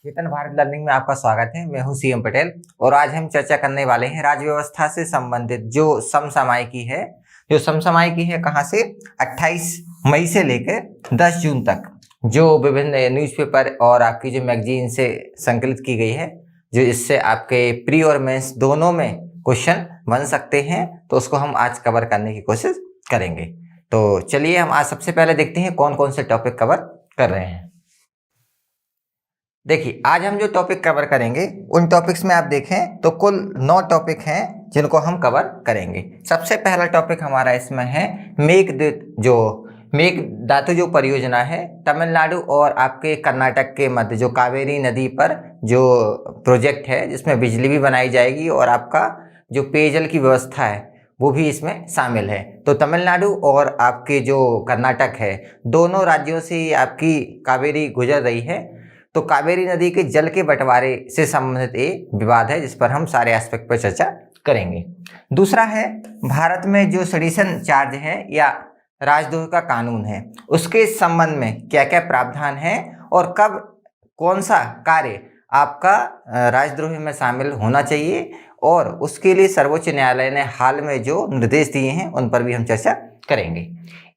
चेतन Bharat learning में आपका स्वागत है। मैं हूं सीएम पटेल और आज हम चर्चा करने वाले हैं राज्य व्यवस्था से संबंधित जो समसामयिकी है। कहाँ से 28 मई से लेकर 10 जून तक जो विभिन्न न्यूज़पेपर और आपकी जो मैगजीन से संकलित की गई है, जो इससे आपके प्री और मेंस दोनों में क्वेश्चन बन सकते हैं, तो उसको हम आज कवर करने की कोशिश करेंगे। तो चलिए हम आज सबसे पहले देखते हैं कौन कौन से टॉपिक कवर कर रहे हैं। देखिए, आज हम जो टॉपिक कवर करेंगे उन टॉपिक्स में आप देखें तो कुल 9 टॉपिक हैं जिनको हम कवर करेंगे। सबसे पहला टॉपिक हमारा इसमें है मेघदातु जो परियोजना है तमिलनाडु और आपके कर्नाटक के मध्य जो कावेरी नदी पर जो प्रोजेक्ट है, जिसमें बिजली भी बनाई जाएगी और आपका जो पेयजल की व्यवस्था है वो भी इसमें शामिल है। तो तमिलनाडु और आपके जो कर्नाटक है, दोनों राज्यों से आपकी कावेरी गुजर रही है। तो कावेरी नदी के जल के बंटवारे से संबंधित एक विवाद है जिस पर हम सारे एस्पेक्ट पर चर्चा करेंगे। दूसरा है भारत में जो सेडिशन चार्ज है या राजद्रोह का कानून है, उसके संबंध में क्या क्या प्रावधान है और कब कौन सा कार्य आपका राजद्रोह में शामिल होना चाहिए, और उसके लिए सर्वोच्च न्यायालय ने हाल में जो निर्देश दिए हैं उन पर भी हम चर्चा करेंगे।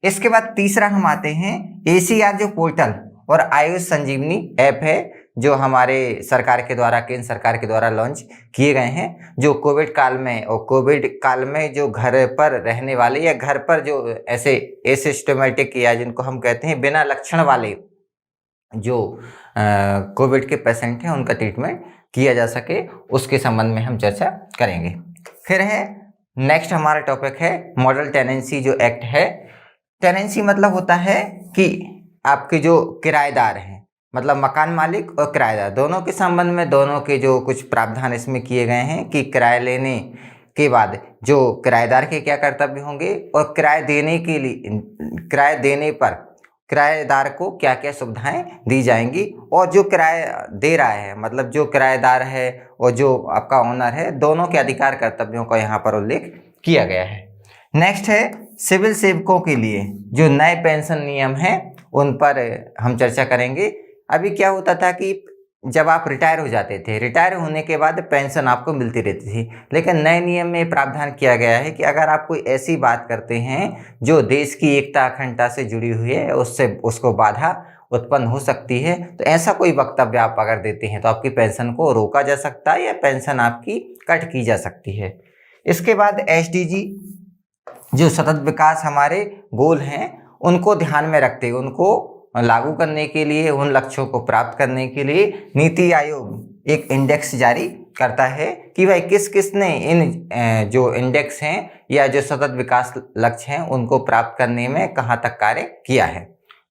इसके बाद तीसरा हम आते हैं ACR जो पोर्टल और आयुष संजीवनी ऐप है जो हमारे सरकार के द्वारा, केंद्र सरकार के द्वारा लॉन्च किए गए हैं, जो कोविड काल में जो घर पर रहने वाले या घर पर जो ऐसे एसिम्प्टोमेटिक या जिनको हम कहते हैं बिना लक्षण वाले जो कोविड के पेशेंट हैं उनका ट्रीटमेंट किया जा सके, उसके संबंध में हम चर्चा करेंगे। फिर है नेक्स्ट हमारा टॉपिक है मॉडल टेनेंसी जो एक्ट है। टेनेंसी मतलब होता है कि आपके जो किराएदार हैं, मतलब मकान मालिक और किराएदार दोनों के संबंध में दोनों के जो कुछ प्रावधान इसमें किए गए हैं कि किराया लेने के बाद जो किराएदार के क्या कर्तव्य होंगे और किराए देने पर किराएदार को क्या क्या सुविधाएं दी जाएंगी, और जो किराया दे रहा है मतलब जो किराएदार है और जो आपका ओनर है, दोनों के अधिकार कर्तव्यों का यहाँ पर उल्लेख किया गया है। नेक्स्ट है सिविल सेवकों के लिए जो नए पेंशन नियम हैं उन पर हम चर्चा करेंगे। अभी क्या होता था कि जब आप रिटायर हो जाते थे, रिटायर होने के बाद पेंशन आपको मिलती रहती थी, लेकिन नए नियम में प्रावधान किया गया है कि अगर आप कोई ऐसी बात करते हैं जो देश की एकता अखंडता से जुड़ी हुई है, उसको बाधा उत्पन्न हो सकती है, तो ऐसा कोई वक्तव्य आप अगर देते हैं तो आपकी पेंशन को रोका जा सकता है या पेंशन आपकी कट की जा सकती है। इसके बाद SDG जो सतत विकास हमारे गोल हैं उनको ध्यान में रखते हुए उनको लागू करने के लिए, उन लक्ष्यों को प्राप्त करने के लिए नीति आयोग एक इंडेक्स जारी करता है कि भाई किस किस ने इन जो इंडेक्स हैं या जो सतत विकास लक्ष्य हैं उनको प्राप्त करने में कहाँ तक कार्य किया है,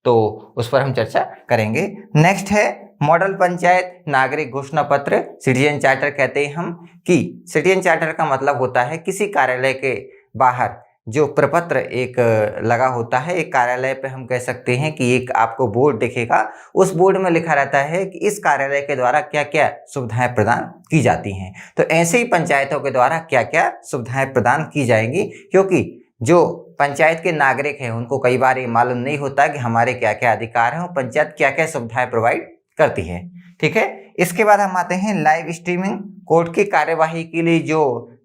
तो उस पर हम चर्चा करेंगे। नेक्स्ट है मॉडल पंचायत नागरिक घोषणा पत्र, सिटीजन चार्टर कहते हैं हम, कि सिटीजन चार्टर का मतलब होता है किसी कार्यालय के बाहर जो प्रपत्र एक लगा होता है, एक कार्यालय पे हम कह सकते हैं कि एक आपको बोर्ड दिखेगा, उस बोर्ड में लिखा रहता है कि इस कार्यालय के द्वारा क्या क्या सुविधाएं प्रदान की जाती हैं। तो ऐसे ही पंचायतों के द्वारा क्या क्या सुविधाएं प्रदान की जाएंगी, क्योंकि जो पंचायत के नागरिक हैं उनको कई बार ये मालूम नहीं होता कि हमारे क्या क्या अधिकार हैं और पंचायत क्या क्या सुविधाएं प्रोवाइड करती है। ठीक है, इसके बाद हम आते हैं लाइव स्ट्रीमिंग। कोर्ट की कार्यवाही के लिए जो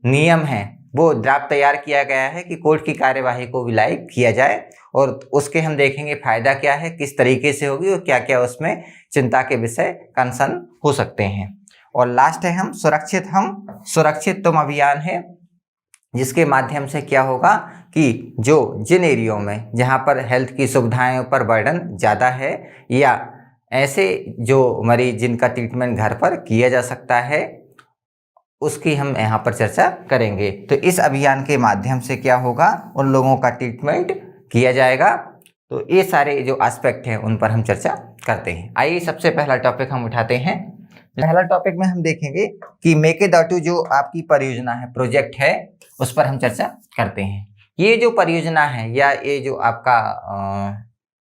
नियम है वो ड्राफ्ट तैयार किया गया है कि कोर्ट की कार्यवाही को भी लाइव किया जाए, और उसके हम देखेंगे फायदा क्या है, किस तरीके से होगी और क्या क्या उसमें चिंता के विषय कंसर्न हो सकते हैं। और लास्ट है हम सुरक्षित तुम अभियान है, जिसके माध्यम से क्या होगा कि जिन एरियो में जहाँ पर हेल्थ की सुविधाएं पर बर्डन ज़्यादा है या ऐसे जो मरीज जिनका ट्रीटमेंट घर पर किया जा सकता है, उसकी हम यहाँ पर चर्चा करेंगे। तो इस अभियान के माध्यम से क्या होगा, उन लोगों का ट्रीटमेंट किया जाएगा। तो ये सारे जो एस्पेक्ट हैं उन पर हम चर्चा करते हैं। आइए सबसे पहला टॉपिक हम उठाते हैं। पहला टॉपिक में हम देखेंगे कि मेकेदातु जो आपकी परियोजना है, प्रोजेक्ट है, उस पर हम चर्चा करते हैं। ये जो परियोजना है या ये जो आपका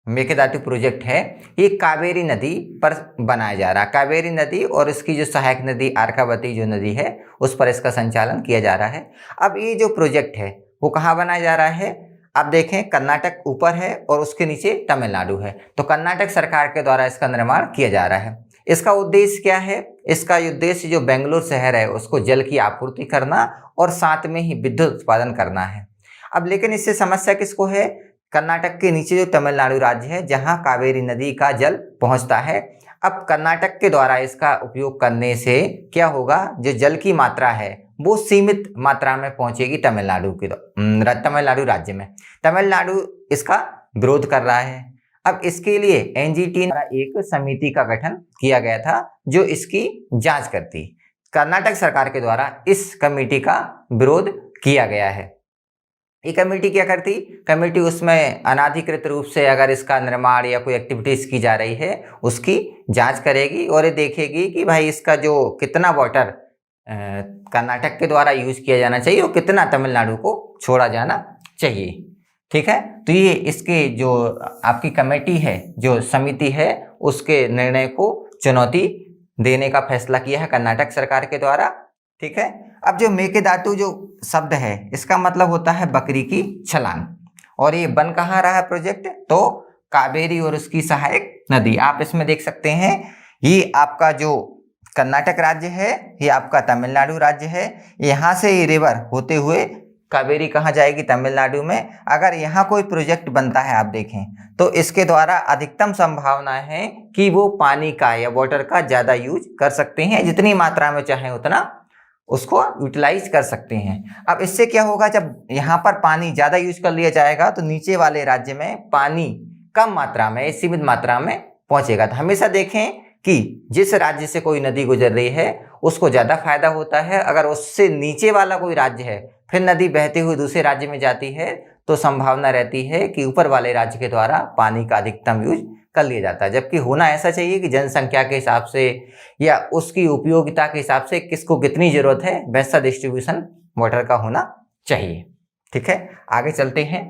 मेकेदातु प्रोजेक्ट है, ये कावेरी नदी पर बनाया जा रहा है। कावेरी नदी और इसकी जो सहायक नदी अर्कावती जो नदी है उस पर इसका संचालन किया जा रहा है। अब ये जो प्रोजेक्ट है वो कहाँ बनाया जा रहा है, आप देखें कर्नाटक ऊपर है और उसके नीचे तमिलनाडु है। तो कर्नाटक सरकार के द्वारा इसका निर्माण किया जा रहा है। इसका उद्देश्य क्या है? इसका उद्देश्य जो बेंगलुरु शहर है उसको जल की आपूर्ति करना और साथ में ही विद्युत उत्पादन करना है। अब लेकिन इससे समस्या किसको है? कर्नाटक के नीचे जो तमिलनाडु राज्य है जहां कावेरी नदी का जल पहुंचता है। अब कर्नाटक के द्वारा इसका उपयोग करने से क्या होगा? जो जल की मात्रा है वो सीमित मात्रा में पहुंचेगी तमिलनाडु राज्य में। तमिलनाडु इसका विरोध कर रहा है। अब इसके लिए एनजीटी द्वारा एक समिति का गठन किया गया था जो इसकी जांच करती। कर्नाटक सरकार के द्वारा इस कमेटी का विरोध किया गया है। ये कमेटी क्या करती? कमेटी उसमें अनाधिकृत रूप से अगर इसका निर्माण या कोई एक्टिविटीज की जा रही है उसकी जांच करेगी और ये देखेगी कि भाई इसका जो कितना वाटर कर्नाटक के द्वारा यूज किया जाना चाहिए और कितना तमिलनाडु को छोड़ा जाना चाहिए। ठीक है, तो ये इसके जो आपकी कमेटी है, जो समिति है, उसके निर्णय को चुनौती देने का फैसला किया है कर्नाटक सरकार के द्वारा। ठीक है, अब जो मेकेदातु जो शब्द है इसका मतलब होता है बकरी की छलांग, और ये बन कहाँ रहा है प्रोजेक्ट? तो कावेरी और उसकी सहायक नदी। आप इसमें देख सकते हैं ये आपका जो कर्नाटक राज्य है, ये आपका तमिलनाडु राज्य है। यहाँ से ये रिवर होते हुए कावेरी कहाँ जाएगी? तमिलनाडु में। अगर यहाँ कोई प्रोजेक्ट बनता है आप देखें तो इसके द्वारा अधिकतम संभावना है कि वो पानी का या वाटर का ज़्यादा यूज कर सकते हैं, जितनी मात्रा में चाहे उतना उसको यूटिलाइज कर सकते हैं। अब इससे क्या होगा? जब यहाँ पर पानी ज़्यादा यूज कर लिया जाएगा तो नीचे वाले राज्य में पानी कम मात्रा में, सीमित मात्रा में पहुँचेगा। तो हमेशा देखें कि जिस राज्य से कोई नदी गुजर रही है उसको ज़्यादा फायदा होता है। अगर उससे नीचे वाला कोई राज्य है फिर नदी बहती हुई दूसरे राज्य में जाती है तो संभावना रहती है कि ऊपर वाले राज्य के द्वारा पानी का अधिकतम यूज कर लिया जाता है। जबकि होना ऐसा चाहिए कि जनसंख्या के हिसाब से या उसकी उपयोगिता के हिसाब से किसको कितनी जरूरत है वैसा डिस्ट्रीब्यूशन वाटर का होना चाहिए। ठीक है, आगे चलते हैं।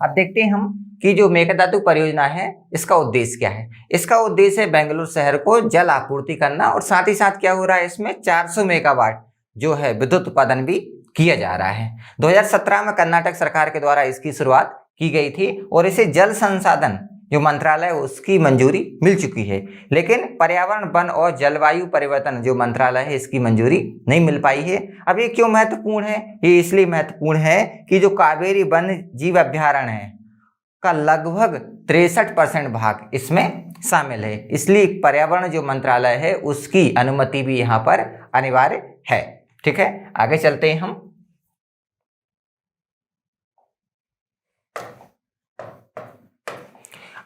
अब देखते हैं हम कि जो मेकेदातु परियोजना है इसका उद्देश्य क्या है। इसका उद्देश्य है बेंगलुरु शहर को जल आपूर्ति करना और साथ ही साथ क्या हो रहा है इसमें 400 मेगावाट जो है विद्युत उत्पादन भी किया जा रहा है। 2017 में कर्नाटक सरकार के द्वारा इसकी शुरुआत की गई थी और इसे जल संसाधन जो मंत्रालय उसकी मंजूरी मिल चुकी है, लेकिन पर्यावरण, वन और जलवायु परिवर्तन जो मंत्रालय है इसकी मंजूरी नहीं मिल पाई है। अब ये क्यों महत्वपूर्ण है? ये इसलिए महत्वपूर्ण है कि जो कावेरी वन्य जीव अभ्यारण्य है का लगभग 63% भाग इसमें शामिल है, इसलिए पर्यावरण जो मंत्रालय है उसकी अनुमति भी यहाँ पर अनिवार्य है। ठीक है, आगे चलते हैं हम।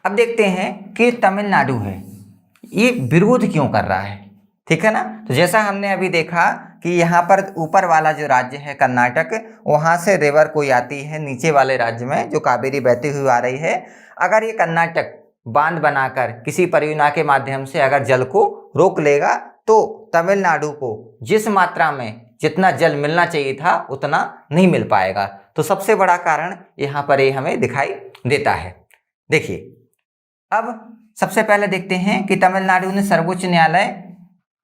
अब देखते हैं कि तमिलनाडु है ये विरोध क्यों कर रहा है। ठीक है ना, तो जैसा हमने अभी देखा कि यहाँ पर ऊपर वाला जो राज्य है कर्नाटक, वहाँ से रिवर कोई आती है नीचे वाले राज्य में जो कावेरी बहती हुई आ रही है। अगर ये कर्नाटक बांध बनाकर किसी परियोजना के माध्यम से अगर जल को रोक लेगा तो तमिलनाडु को जिस मात्रा में जितना जल मिलना चाहिए था उतना नहीं मिल पाएगा। तो सबसे बड़ा कारण यहाँ पर ये हमें दिखाई देता है। देखिए, अब सबसे पहले देखते हैं कि तमिलनाडु ने सर्वोच्च न्यायालय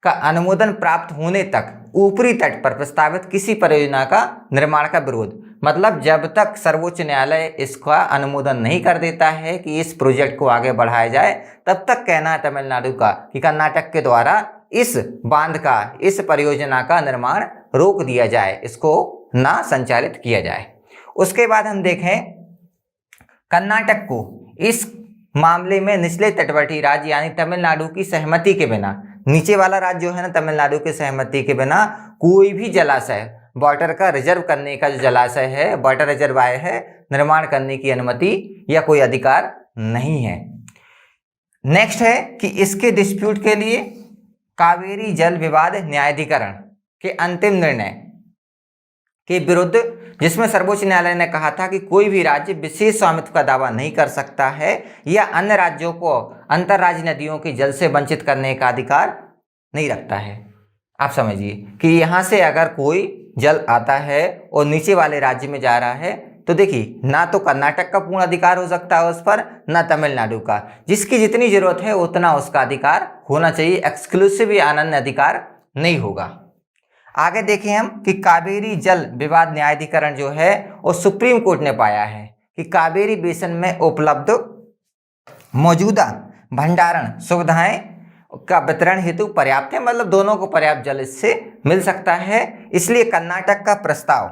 का अनुमोदन प्राप्त होने तक ऊपरी तट पर प्रस्तावित किसी परियोजना का निर्माण का विरोध, मतलब जब तक सर्वोच्च न्यायालय इसका अनुमोदन नहीं कर देता है कि इस प्रोजेक्ट को आगे बढ़ाया जाए, तब तक कहना है तमिलनाडु का कि कर्नाटक के द्वारा इस बांध का, इस परियोजना का निर्माण रोक दिया जाए, इसको ना संचालित किया जाए। उसके बाद हम देखें कर्नाटक को इस मामले में निचले तटवर्ती राज्य यानी तमिलनाडु की सहमति के बिना, नीचे वाला राज्य जो है ना तमिलनाडु की सहमति के बिना कोई भी जलाशय, वाटर का रिजर्व करने का जो जलाशय है, वाटर रिजर्वायर है, निर्माण करने की अनुमति या कोई अधिकार नहीं है। नेक्स्ट है कि इसके डिस्प्यूट के लिए कावेरी जल विवाद न्यायाधिकरण के अंतिम निर्णय के विरुद्ध, जिसमें सर्वोच्च न्यायालय ने कहा था कि कोई भी राज्य विशेष स्वामित्व का दावा नहीं कर सकता है या अन्य राज्यों को अंतर्राज्यीय नदियों के जल से वंचित करने का अधिकार नहीं रखता है। आप समझिए कि यहाँ से अगर कोई जल आता है और नीचे वाले राज्य में जा रहा है तो देखिए ना तो कर्नाटक का पूर्ण अधिकार हो सकता है उस पर, ना तमिलनाडु का। जिसकी जितनी जरूरत है उतना उसका अधिकार होना चाहिए, एक्सक्लूसिव या अनन्य अधिकार नहीं होगा। आगे देखें हम कि कावेरी जल विवाद न्यायाधिकरण जो है वो सुप्रीम कोर्ट ने पाया है कि कावेरी बेसिन में उपलब्ध मौजूदा भंडारण सुविधाएं का वितरण हेतु पर्याप्त है, मतलब दोनों को पर्याप्त जल इससे मिल सकता है। इसलिए कर्नाटक का प्रस्ताव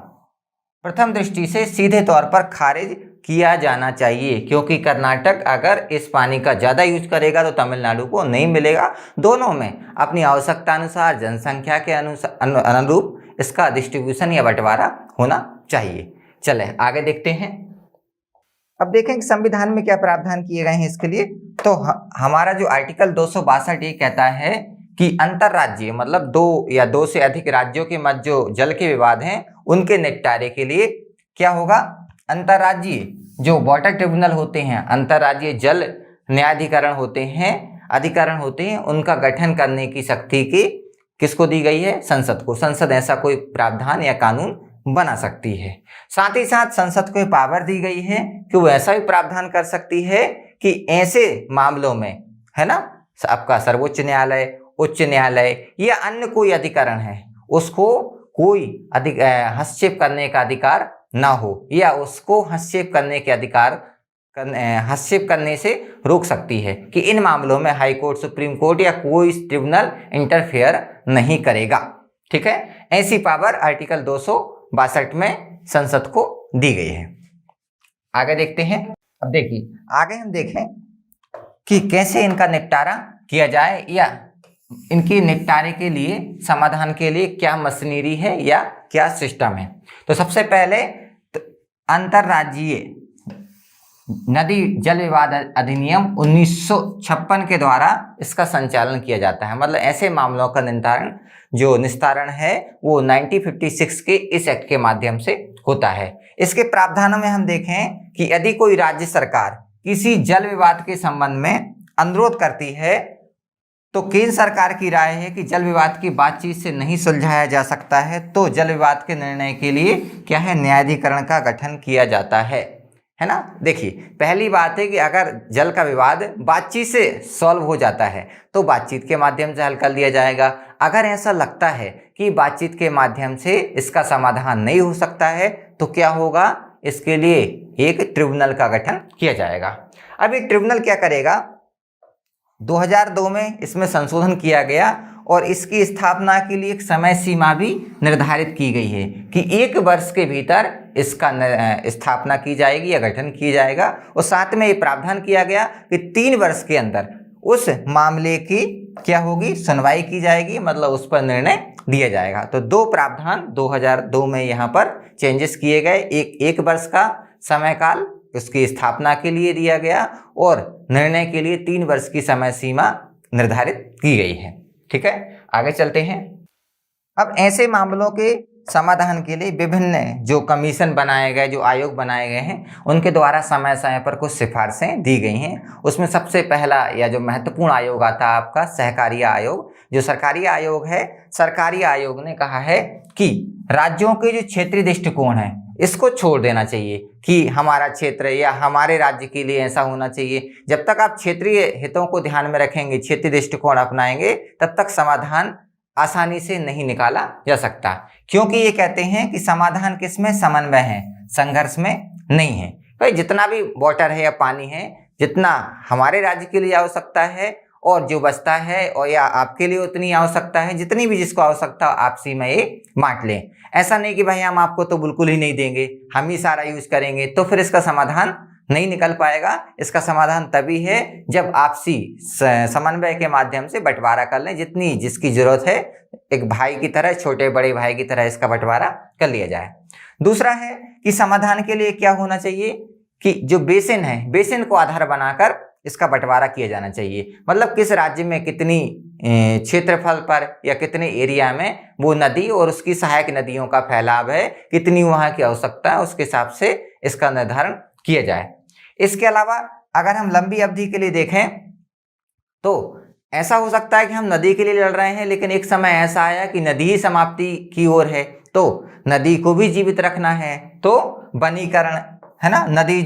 प्रथम दृष्टि से सीधे तौर पर खारिज किया जाना चाहिए, क्योंकि कर्नाटक अगर इस पानी का ज़्यादा यूज करेगा तो तमिलनाडु को नहीं मिलेगा। दोनों में अपनी आवश्यकता अनुसार, जनसंख्या के अनुरूप इसका डिस्ट्रीब्यूशन या बंटवारा होना चाहिए। चले आगे देखते हैं। अब देखें कि संविधान में क्या प्रावधान किए गए हैं इसके लिए। तो हमारा जो आर्टिकल 262 ये कहता है कि अंतरराज्यीय मतलब दो या दो से अधिक राज्यों के मध्य जो जल के विवाद हैं उनके निपटारे के लिए क्या होगा, अंतरराज्यीय जो वाटर ट्रिब्यूनल होते हैं, अंतरराज्यीय जल न्यायाधिकरण होते हैं, अधिकरण होते हैं, उनका गठन करने की शक्ति की किसको दी गई है, संसद को। संसद ऐसा कोई प्रावधान या कानून बना सकती है। साथ ही साथ संसद को पावर दी गई है कि वो ऐसा भी प्रावधान कर सकती है कि ऐसे मामलों में, है ना, आपका सर्वोच्च न्यायालय, उच्च न्यायालय या अन्य कोई अधिकरण है, उसको कोई हस्तक्षेप करने का अधिकार ना हो, या उसको हस्तक्षेप करने से रोक सकती है कि इन मामलों में हाई कोर्ट, सुप्रीम कोर्ट या कोई ट्रिब्यूनल इंटरफेयर नहीं करेगा। ठीक है, ऐसी पावर आर्टिकल 262 में संसद को दी गई है। आगे देखते हैं। अब देखिए आगे हम देखें कि कैसे इनका निपटारा किया जाए, या इनके निपटारे के लिए, समाधान के लिए क्या मशीनरी है या क्या सिस्टम है। तो सबसे पहले अंतरराज्यीय नदी जल विवाद अधिनियम 1956 के द्वारा इसका संचालन किया जाता है। मतलब ऐसे मामलों का निस्तारण है वो 1956 के इस एक्ट के माध्यम से होता है। इसके प्रावधानों में हम देखें कि यदि कोई राज्य सरकार किसी जल विवाद के संबंध में अनुरोध करती है तो केंद्र सरकार की राय है कि जल विवाद की बातचीत से नहीं सुलझाया जा सकता है, तो जल विवाद के निर्णय के लिए क्या है, न्यायाधिकरण का गठन किया जाता है ना। देखिए पहली बात है कि अगर जल का विवाद बातचीत से सॉल्व हो जाता है तो बातचीत के माध्यम से हल कर दिया जाएगा। अगर ऐसा लगता है कि बातचीत के माध्यम से इसका समाधान नहीं हो सकता है तो क्या होगा, इसके लिए एक ट्रिब्यूनल का गठन किया जाएगा। अब ये ट्रिब्यूनल क्या करेगा, 2002 में इसमें संशोधन किया गया और इसकी स्थापना के लिए एक समय सीमा भी निर्धारित की गई है कि 1 वर्ष के भीतर इसका स्थापना की जाएगी या गठन किया जाएगा। और साथ में ये प्रावधान किया गया कि 3 वर्ष के अंदर उस मामले की क्या होगी, सुनवाई की जाएगी, मतलब उस पर निर्णय दिया जाएगा। तो 2 प्रावधान 2002 में यहाँ पर चेंजेस किए गए। एक वर्ष का समय काल उसकी स्थापना के लिए दिया गया और निर्णय के लिए 3 वर्ष की समय सीमा निर्धारित की गई है। ठीक है, आगे चलते हैं। अब ऐसे मामलों के समाधान के लिए विभिन्न जो कमीशन बनाए गए, जो आयोग बनाए गए हैं, उनके द्वारा समय समय पर कुछ सिफारिशें दी गई हैं। उसमें सबसे पहला या जो महत्वपूर्ण आयोग आता है आपका सहकारिय आयोग। जो सरकारी आयोग है, सरकारी आयोग ने कहा है कि राज्यों के जो क्षेत्रीय दृष्टिकोण है इसको छोड़ देना चाहिए कि हमारा क्षेत्र या हमारे राज्य के लिए ऐसा होना चाहिए। जब तक आप क्षेत्रीय हितों को ध्यान में रखेंगे, क्षेत्रीय दृष्टिकोण अपनाएंगे, तब तक समाधान आसानी से नहीं निकाला जा सकता, क्योंकि ये कहते हैं कि समाधान किसमें, समन्वय है, संघर्ष में नहीं है। भाई जितना भी वाटर है या पानी है, जितना हमारे राज्य के लिए आवश्यकता है और जो बचता है और या आपके लिए उतनी आवश्यकता है, जितनी भी जिसको आवश्यकता हो आपसी में ये बांट लें। ऐसा नहीं कि भाई हम आपको तो बिल्कुल ही नहीं देंगे, हम ही सारा यूज करेंगे, तो फिर इसका समाधान नहीं निकल पाएगा। इसका समाधान तभी है जब आपसी समन्वय के माध्यम से बंटवारा कर लें, जितनी जिसकी जरूरत है, एक भाई की तरह, छोटे बड़े भाई की तरह इसका बंटवारा कर लिया जाए। दूसरा है कि समाधान के लिए क्या होना चाहिए कि जो बेसिन है, बेसिन को आधार बनाकर इसका बंटवारा किया जाना चाहिए। मतलब किस राज्य में कितनी क्षेत्रफल पर या कितने एरिया में वो नदी और उसकी सहायक नदियों का फैलाव है, कितनी वहाँ की आवश्यकता है, उसके हिसाब से इसका निर्धारण किया जाए। इसके अलावा अगर हम लंबी अवधि के लिए देखें तो ऐसा हो सकता है कि हम नदी के लिए लड़ रहे हैं, लेकिन एक समय ऐसा आया कि नदी ही समाप्ति की ओर है, तो नदी को भी जीवित रखना है, तो वनीकरण है ना, नदी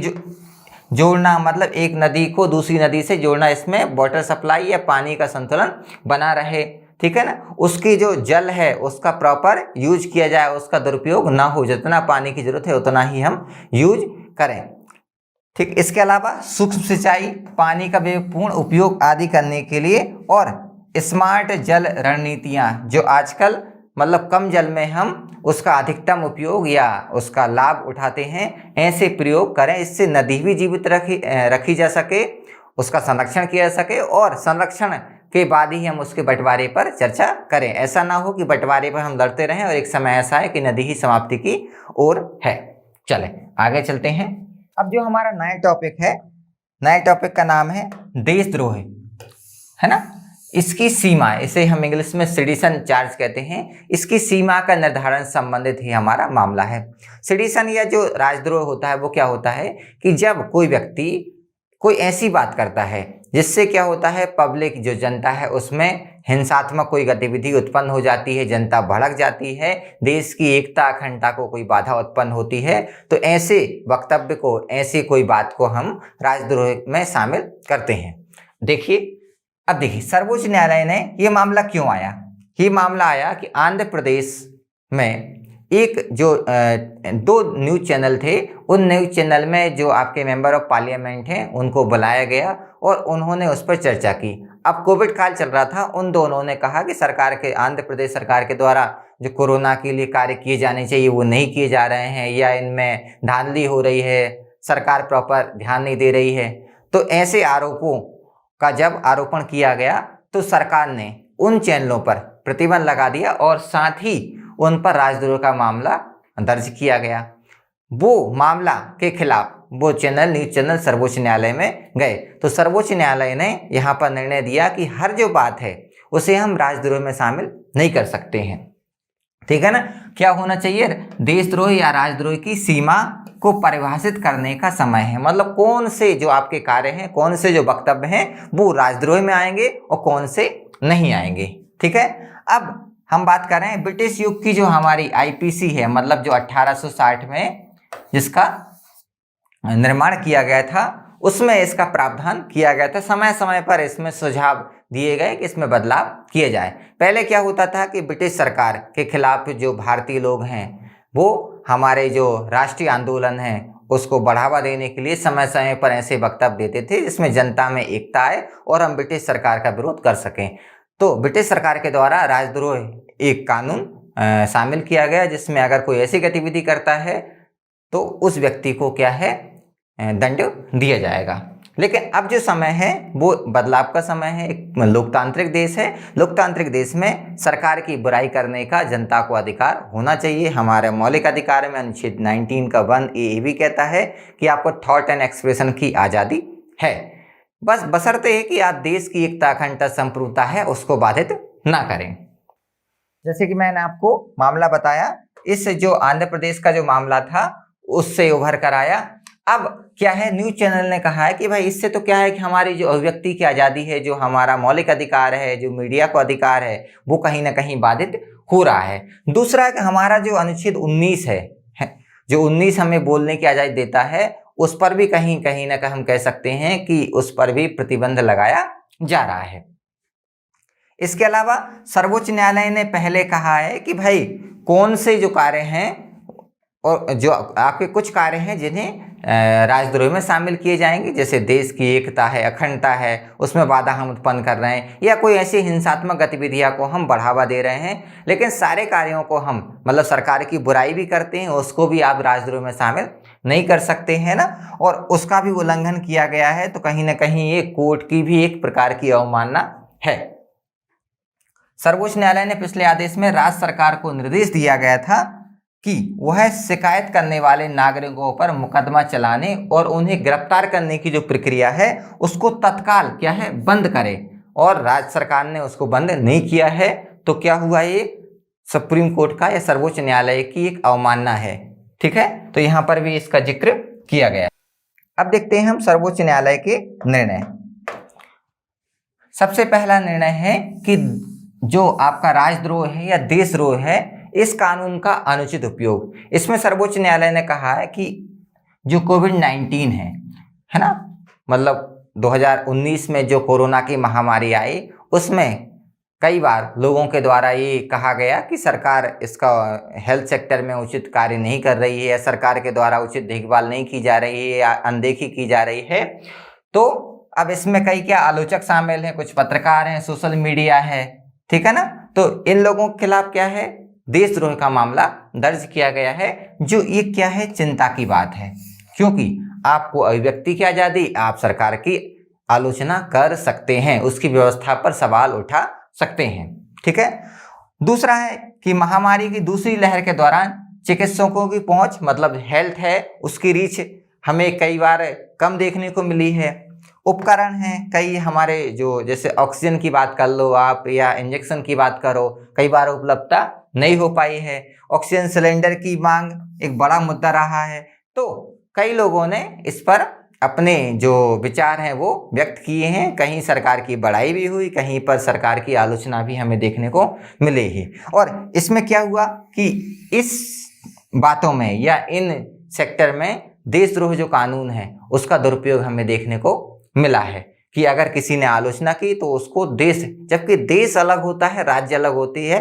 जोड़ना, मतलब एक नदी को दूसरी नदी से जोड़ना, इसमें वाटर सप्लाई या पानी का संतुलन बना रहे। ठीक है ना, उसकी जो जल है उसका प्रॉपर यूज किया जाए, उसका दुरुपयोग ना हो, जितना पानी की जरूरत है उतना ही हम यूज करें। ठीक, इसके अलावा सूक्ष्म सिंचाई, पानी का विवेकपूर्ण उपयोग आदि करने के लिए और स्मार्ट जल रणनीतियाँ, जो आजकल मतलब कम जल में हम उसका अधिकतम उपयोग या उसका लाभ उठाते हैं, ऐसे प्रयोग करें। इससे नदी भी जीवित रखी जा सके, उसका संरक्षण किया जा सके और संरक्षण के बाद ही हम उसके बंटवारे पर चर्चा करें। ऐसा ना हो कि बंटवारे पर हम लड़ते रहें और एक समय ऐसा है कि नदी ही समाप्ति की ओर है। चले आगे चलते हैं। अब जो हमारा नया टॉपिक है, नए टॉपिक का नाम है देशद्रोह, है ना। इसकी सीमा, इसे हम इंग्लिश में सेडिशन चार्ज कहते हैं। इसकी सीमा का निर्धारण संबंधित ही हमारा मामला है। सेडिशन या जो राजद्रोह होता है वो क्या होता है कि जब कोई व्यक्ति कोई ऐसी बात करता है जिससे क्या होता है, पब्लिक जो जनता है उसमें हिंसात्मक कोई गतिविधि उत्पन्न हो जाती है, जनता भड़क जाती है, देश की एकता अखंडता को कोई बाधा उत्पन्न होती है, तो ऐसे वक्तव्य को, ऐसी कोई बात को हम राजद्रोह में शामिल करते हैं। देखिए, अब देखिए सर्वोच्च न्यायालय ने ये मामला क्यों आया। ये मामला आया कि आंध्र प्रदेश में एक जो 2 न्यूज़ चैनल थे, उन न्यूज़ चैनल में जो आपके मेंबर ऑफ पार्लियामेंट हैं उनको बुलाया गया और उन्होंने उस पर चर्चा की। अब कोविड काल चल रहा था, उन दोनों ने कहा कि सरकार के, आंध्र प्रदेश सरकार के द्वारा जो कोरोना के लिए कार्य किए जाने चाहिए वो नहीं किए जा रहे हैं, या इनमें धांधली हो रही है, सरकार प्रॉपर ध्यान नहीं दे रही है। तो ऐसे आरोपों का जब आरोपण किया गया तो सरकार ने उन चैनलों पर प्रतिबंध लगा दिया और साथ ही उन पर राजद्रोह का मामला दर्ज किया गया। वो मामला के खिलाफ वो चैनल, न्यूज़ चैनल सर्वोच्च न्यायालय में गए। तो सर्वोच्च न्यायालय ने यहाँ पर निर्णय दिया कि हर जो बात है उसे हम राजद्रोह में शामिल नहीं कर सकते हैं। ठीक है ना। क्या होना चाहिए, देशद्रोह या राजद्रोह की सीमा को परिभाषित करने का समय है। मतलब कौन से जो आपके कार्य हैं, कौन से जो वक्तव्य हैं वो राजद्रोह में आएंगे और कौन से नहीं आएंगे। ठीक है। अब हम बात कर रहे हैं ब्रिटिश युग की जो हमारी आईपीसी है, मतलब जो 1860 में जिसका निर्माण किया गया था, उसमें इसका प्रावधान किया गया था। समय समय पर इसमें सुझाव दिए गए कि इसमें बदलाव किए जाए। पहले क्या होता था कि ब्रिटिश सरकार के खिलाफ जो भारतीय लोग हैं वो हमारे जो राष्ट्रीय आंदोलन है उसको बढ़ावा देने के लिए समय समय पर ऐसे वक्तव्य देते थे जिसमें जनता में एकता आए और हम ब्रिटिश सरकार का विरोध कर सकें। तो ब्रिटिश सरकार के द्वारा राजद्रोह एक कानून शामिल किया गया जिसमें अगर कोई ऐसी गतिविधि करता है तो उस व्यक्ति को क्या है, दंड दिया जाएगा। लेकिन अब जो समय है वो बदलाव का समय है। एक लोकतांत्रिक देश है, लोकतांत्रिक देश में सरकार की बुराई करने का जनता को अधिकार होना चाहिए। हमारे मौलिक अधिकार में अनुच्छेद 19 का 1A भी कहता है कि आपको थॉट एंड एक्सप्रेशन की आज़ादी है, बस बशर्ते है कि आप देश की एकता अखंडता संप्रभुता है उसको बाधित ना करें। जैसे कि मैंने आपको मामला बताया, इस जो आंध्र प्रदेश का जो मामला था उससे उभर कर आया। अब क्या है, न्यूज़ चैनल ने कहा है कि भाई इससे तो क्या है कि हमारी जो अभिव्यक्ति की आज़ादी है, जो हमारा मौलिक अधिकार है, जो मीडिया को अधिकार है, वो कहीं ना कहीं बाधित हो रहा है। दूसरा कि हमारा जो अनुच्छेद 19 है, जो 19 हमें बोलने की आज़ादी देता है, उस पर भी कहीं ना कहीं हम कह सकते हैं कि उस पर भी प्रतिबंध लगाया जा रहा है। इसके अलावा सर्वोच्च न्यायालय ने पहले कहा है कि भाई कौन से जो कार्य हैं और जो आपके कुछ कार्य हैं जिन्हें राजद्रोह में शामिल किए जाएंगे, जैसे देश की एकता है, अखंडता है, उसमें बाधा हम उत्पन्न कर रहे हैं, या कोई ऐसी हिंसात्मक गतिविधियां को हम बढ़ावा दे रहे हैं। लेकिन सारे कार्यों को हम मतलब सरकार की बुराई भी करते हैं, उसको भी आप राजद्रोह में शामिल नहीं कर सकते हैं ना, और उसका भी उल्लंघन किया गया है तो कहीं ना कहीं ये कोर्ट की भी एक प्रकार की अवमानना है। सर्वोच्च न्यायालय ने पिछले आदेश में राज्य सरकार को निर्देश दिया गया था कि वह शिकायत करने वाले नागरिकों पर मुकदमा चलाने और उन्हें गिरफ्तार करने की जो प्रक्रिया है उसको तत्काल क्या है, बंद करे, और राज्य सरकार ने उसको बंद नहीं किया है। तो क्या हुआ, ये सुप्रीम कोर्ट का या सर्वोच्च न्यायालय की एक अवमानना है। ठीक है, तो यहाँ पर भी इसका जिक्र किया गया। अब देखते हैं हम सर्वोच्च न्यायालय के निर्णय। सबसे पहला निर्णय है कि जो आपका राजद्रोह है या देशद्रोह है, इस कानून का अनुचित उपयोग। इसमें सर्वोच्च न्यायालय ने कहा है कि जो कोविड-19 है ना, मतलब 2019 में जो कोरोना की महामारी आई, उसमें कई बार लोगों के द्वारा ये कहा गया कि सरकार इसका हेल्थ सेक्टर में उचित कार्य नहीं कर रही है, या सरकार के द्वारा उचित देखभाल नहीं की जा रही है, या अनदेखी की जा रही है। तो अब इसमें कई क्या आलोचक शामिल हैं, कुछ पत्रकार हैं, सोशल मीडिया है, ठीक है ना। तो इन लोगों के खिलाफ क्या है, देशद्रोह का मामला दर्ज किया गया है, जो ये क्या है, चिंता की बात है, क्योंकि आपको अभिव्यक्ति की आजादी, आप सरकार की आलोचना कर सकते हैं, उसकी व्यवस्था पर सवाल उठा सकते हैं, ठीक है। दूसरा है कि महामारी की दूसरी लहर के दौरान चिकित्सकों की पहुंच, मतलब हेल्थ है उसकी रीच हमें कई बार कम देखने को मिली है। उपकरण हैं कई हमारे, जो जैसे ऑक्सीजन की बात कर लो आप, या इंजेक्शन की बात करो, कई बार उपलब्धता नहीं हो पाई है। ऑक्सीजन सिलेंडर की मांग एक बड़ा मुद्दा रहा है। तो कई लोगों ने इस पर अपने जो विचार हैं वो व्यक्त किए हैं, कहीं सरकार की बड़ाई भी हुई, कहीं पर सरकार की आलोचना भी हमें देखने को मिले ही। और इसमें क्या हुआ कि इस बातों में या इन सेक्टर में देशद्रोह जो कानून है उसका दुरुपयोग हमें देखने को मिला है, कि अगर किसी ने आलोचना की तो उसको देश, जबकि देश अलग होता है, राज्य अलग होती है,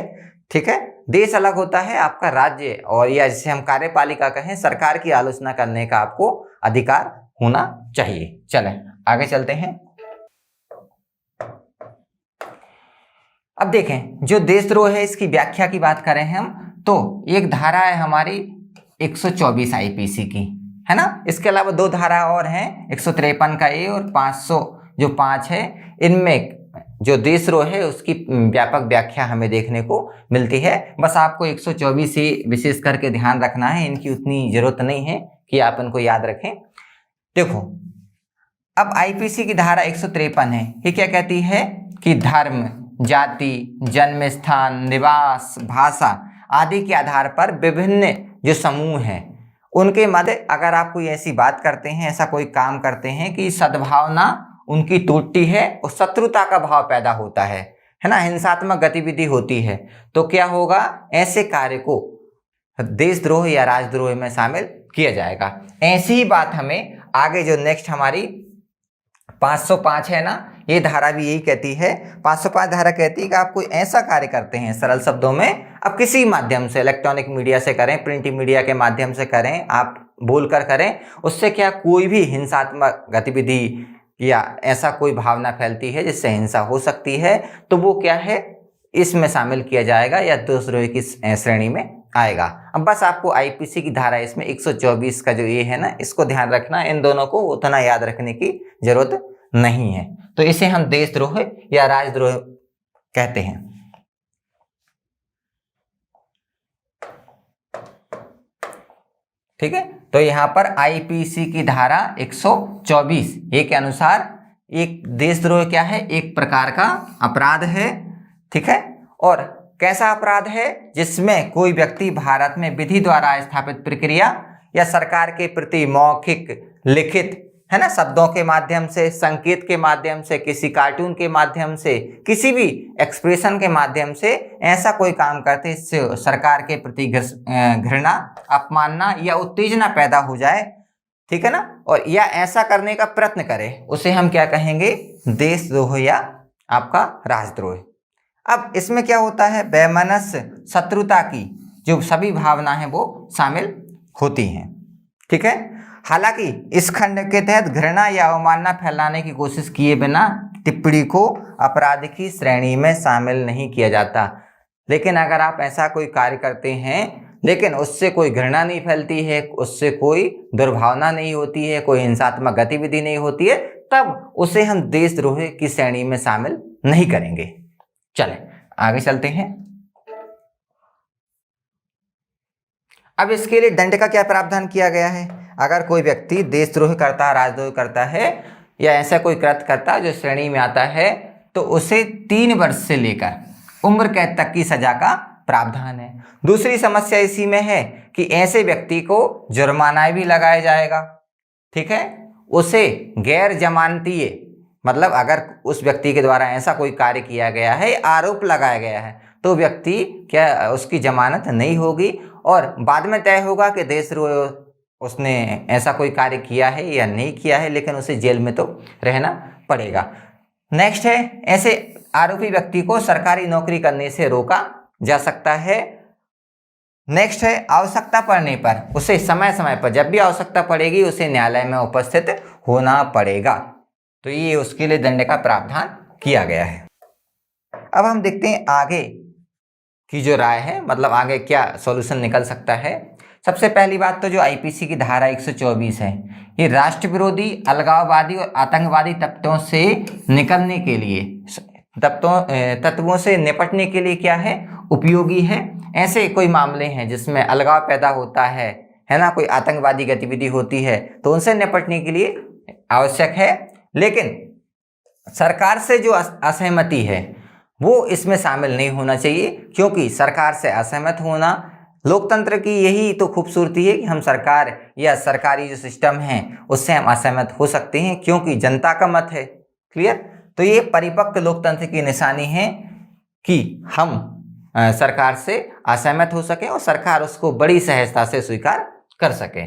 ठीक है, देश अलग होता है, आपका राज्य और या जिसे हम कार्यपालिका कहें, सरकार की आलोचना करने का आपको अधिकार होना चाहिए। चलें आगे चलते हैं। अब देखें, जो देशद्रोह है इसकी व्याख्या की बात करें हम, तो एक धारा है हमारी 124 आईपीसी की, है ना। इसके अलावा दो धारा और हैं, 153 का ए और 500 जो 5 है, इनमें जो देशद्रोह है उसकी व्यापक व्याख्या हमें देखने को मिलती है। बस आपको 124 से विशेष करके ध्यान रखना है, इनकी उतनी जरूरत नहीं है कि आप इनको याद रखें। देखो, अब आईपीसी की धारा 153 है, ये क्या कहती है कि धर्म, जाति, जन्म स्थान, निवास, भाषा आदि के आधार पर विभिन्न जो समूह हैं उनके मध्य अगर आप कोई ऐसी बात करते हैं, ऐसा कोई काम करते हैं कि सद्भावना उनकी टूटती है और शत्रुता का भाव पैदा होता है ना, हिंसात्मक गतिविधि होती है, तो क्या होगा, ऐसे कार्य को देशद्रोह या राजद्रोह में शामिल किया जाएगा। ऐसी ही बात हमें आगे जो नेक्स्ट हमारी 505 है ना, ये धारा भी यही कहती है। 505 धारा कहती है कि आप कोई ऐसा कार्य करते हैं, सरल शब्दों में आप किसी माध्यम से, इलेक्ट्रॉनिक मीडिया से करें, प्रिंट मीडिया के माध्यम से करें, आप बोलकर करें, उससे क्या कोई भी हिंसात्मक गतिविधि या ऐसा कोई भावना फैलती है जिससे हिंसा हो सकती है, तो वो क्या है, इसमें शामिल किया जाएगा या देशद्रोह की श्रेणी में आएगा। अब बस आपको आईपीसी की धारा इसमें 124 का जो ये है ना, इसको ध्यान रखना, इन दोनों को उतना याद रखने की जरूरत नहीं है। तो इसे हम देशद्रोह या राजद्रोह कहते हैं। ठीक है, तो यहां पर आईपीसी की धारा 124 ये के अनुसार एक देशद्रोह क्या है, एक प्रकार का अपराध है, ठीक है। और कैसा अपराध है, जिसमें कोई व्यक्ति भारत में विधि द्वारा स्थापित प्रक्रिया या सरकार के प्रति मौखिक, लिखित, है ना, शब्दों के माध्यम से, संकेत के माध्यम से, किसी कार्टून के माध्यम से, किसी भी एक्सप्रेशन के माध्यम से ऐसा कोई काम करते इससे सरकार के प्रति घृणा, अपमानना या उत्तेजना पैदा हो जाए, ठीक है ना, और या ऐसा करने का प्रयत्न करे, उसे हम क्या कहेंगे, देशद्रोह या आपका राजद्रोह। अब इसमें क्या होता है, वैमनस्य, शत्रुता की जो सभी भावना है वो शामिल होती हैं, ठीक है। हालांकि इस खंड के तहत घृणा या अवमानना फैलाने की कोशिश किए बिना टिप्पणी को अपराध की श्रेणी में शामिल नहीं किया जाता। लेकिन अगर आप ऐसा कोई कार्य करते हैं लेकिन उससे कोई घृणा नहीं फैलती है, उससे कोई दुर्भावना नहीं होती है, कोई हिंसात्मक गतिविधि नहीं होती है, तब उसे हम देशद्रोह की श्रेणी में शामिल नहीं करेंगे। चलें आगे चलते हैं। अब इसके लिए दंड का क्या प्रावधान किया गया है। अगर कोई व्यक्ति देशद्रोह करता है, राजद्रोह करता है या ऐसा कोई कृत्य करता है जो श्रेणी में आता है, तो उसे 3 वर्ष से लेकर उम्र कैद तक की सजा का प्रावधान है। दूसरी समस्या इसी में है कि ऐसे व्यक्ति को जुर्माना भी लगाया जाएगा, ठीक है। उसे गैर जमानतीय, मतलब अगर उस व्यक्ति के द्वारा ऐसा कोई कार्य किया गया है, आरोप लगाया गया है, तो व्यक्ति क्या, उसकी जमानत नहीं होगी और बाद में तय होगा कि देशद्रोह उसने ऐसा कोई कार्य किया है या नहीं किया है, लेकिन उसे जेल में तो रहना पड़ेगा। नेक्स्ट है, ऐसे आरोपी व्यक्ति को सरकारी नौकरी करने से रोका जा सकता है। नेक्स्ट है, आवश्यकता पड़ने पर उसे समय समय पर, जब भी आवश्यकता पड़ेगी, उसे न्यायालय में उपस्थित होना पड़ेगा। तो ये उसके लिए दंड का प्रावधान किया गया है। अब हम देखते हैं आगे की जो राय है, मतलब आगे क्या सॉल्यूशन निकल सकता है। सबसे पहली बात तो जो आईपीसी की धारा 124 है, ये राष्ट्र विरोधी, अलगाववादी और आतंकवादी तत्वों से निकलने के लिए, तत्वों से निपटने के लिए क्या है, उपयोगी है। ऐसे कोई मामले हैं जिसमें अलगाव पैदा होता है ना, कोई आतंकवादी गतिविधि होती है, तो उनसे निपटने के लिए आवश्यक है। लेकिन सरकार से जो असहमति है वो इसमें शामिल नहीं होना चाहिए, क्योंकि सरकार से असहमत होना, लोकतंत्र की यही तो खूबसूरती है कि हम सरकार या सरकारी जो सिस्टम है उससे हम असहमत हो सकते हैं, क्योंकि जनता का मत है। क्लियर? तो ये परिपक्व लोकतंत्र की निशानी है कि हम सरकार से असहमत हो सके और सरकार उसको बड़ी सहजता से स्वीकार कर सके।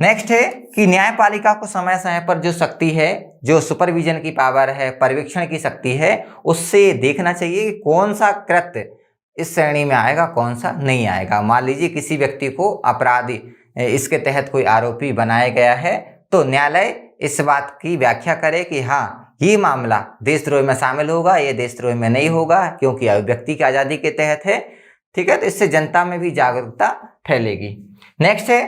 नेक्स्ट है कि न्यायपालिका को समय समय पर जो शक्ति है, जो सुपरविजन की पावर है, पर्यवेक्षण की शक्ति है, उससे देखना चाहिए कि कौन सा कृत्य इस श्रेणी में आएगा, कौन सा नहीं आएगा। मान लीजिए किसी व्यक्ति को अपराधी इसके तहत कोई आरोपी बनाया गया है, तो न्यायालय इस बात की व्याख्या करे कि हाँ ये मामला देशद्रोह में शामिल होगा, ये देशद्रोह में नहीं होगा, क्योंकि अभिव्यक्ति की आज़ादी के तहत है। ठीक है, तो इससे जनता में भी जागरूकता फैलेगी। नेक्स्ट है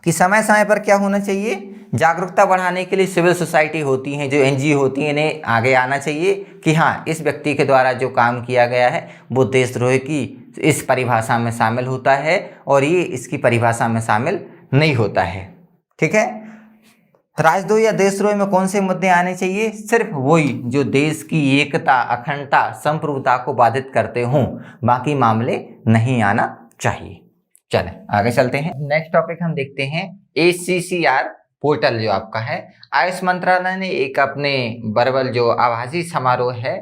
कि समय समय पर क्या होना चाहिए, जागरूकता बढ़ाने के लिए सिविल सोसाइटी होती हैं, जो एनजीओ होती हैं, इन्हें आगे आना चाहिए कि हाँ इस व्यक्ति के द्वारा जो काम किया गया है वो देशद्रोह की इस परिभाषा में शामिल होता है और ये इसकी परिभाषा में शामिल नहीं होता है। ठीक है, राजद्रोह या देशद्रोह में कौन से मुद्दे आने चाहिए, सिर्फ वही जो देश की एकता, अखंडता, संप्रभुता को बाधित करते हों, बाकी मामले नहीं आना चाहिए। चलें आगे चलते हैं। नेक्स्ट टॉपिक हम देखते हैं ACCR पोर्टल जो आपका है। आयुष मंत्रालय ने एक अपने बरवल जो आभासी समारोह है,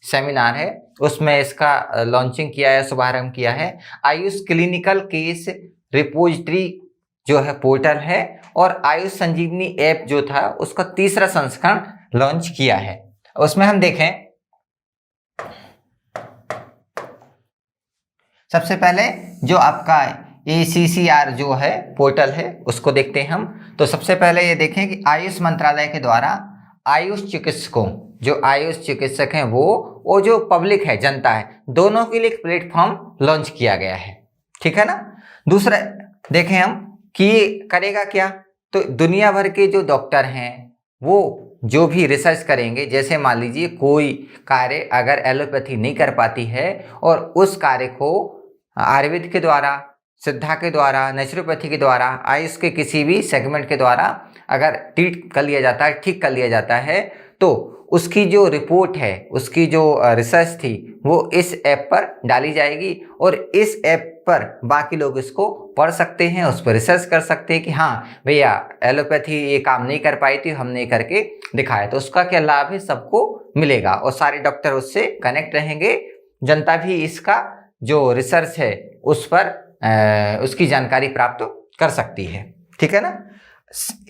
सेमिनार है, उसमें इसका लॉन्चिंग किया है, शुभारंभ किया है। आयुष क्लिनिकल केस रिपोजिटरी जो है पोर्टल है, और आयुष संजीवनी ऐप जो था उसका तीसरा संस्करण लॉन्च किया है। उसमें हम देखें, सबसे पहले जो आपका ACCR जो है पोर्टल है उसको देखते हैं हम। तो सबसे पहले ये देखें कि आयुष मंत्रालय के द्वारा आयुष चिकित्सकों, जो आयुष चिकित्सक हैं वो जो पब्लिक है, जनता है, दोनों के लिए एक प्लेटफॉर्म लॉन्च किया गया है। ठीक है ना। दूसरा देखें हम कि ये करेगा क्या, तो दुनिया भर के जो डॉक्टर हैं वो जो भी रिसर्च करेंगे, जैसे मान लीजिए कोई कार्य अगर एलोपैथी नहीं कर पाती है और उस कार्य को आयुर्वेद के द्वारा, सिद्धा के द्वारा, नेचुरोपैथी के द्वारा, आयुष के किसी भी सेगमेंट के द्वारा अगर ट्रीट कर लिया जाता है, ठीक कर लिया जाता है, तो उसकी जो रिपोर्ट है, उसकी जो रिसर्च थी वो इस ऐप पर डाली जाएगी और इस ऐप पर बाकी लोग इसको पढ़ सकते हैं, उस पर रिसर्च कर सकते हैं कि हाँ भैया एलोपैथी ये काम नहीं कर पाई थी, हमने करके दिखाया। तो उसका क्या लाभ है, सबको मिलेगा और सारे डॉक्टर उससे कनेक्ट रहेंगे। जनता भी इसका जो रिसर्च है उस पर उसकी जानकारी प्राप्त कर सकती है। ठीक है ना।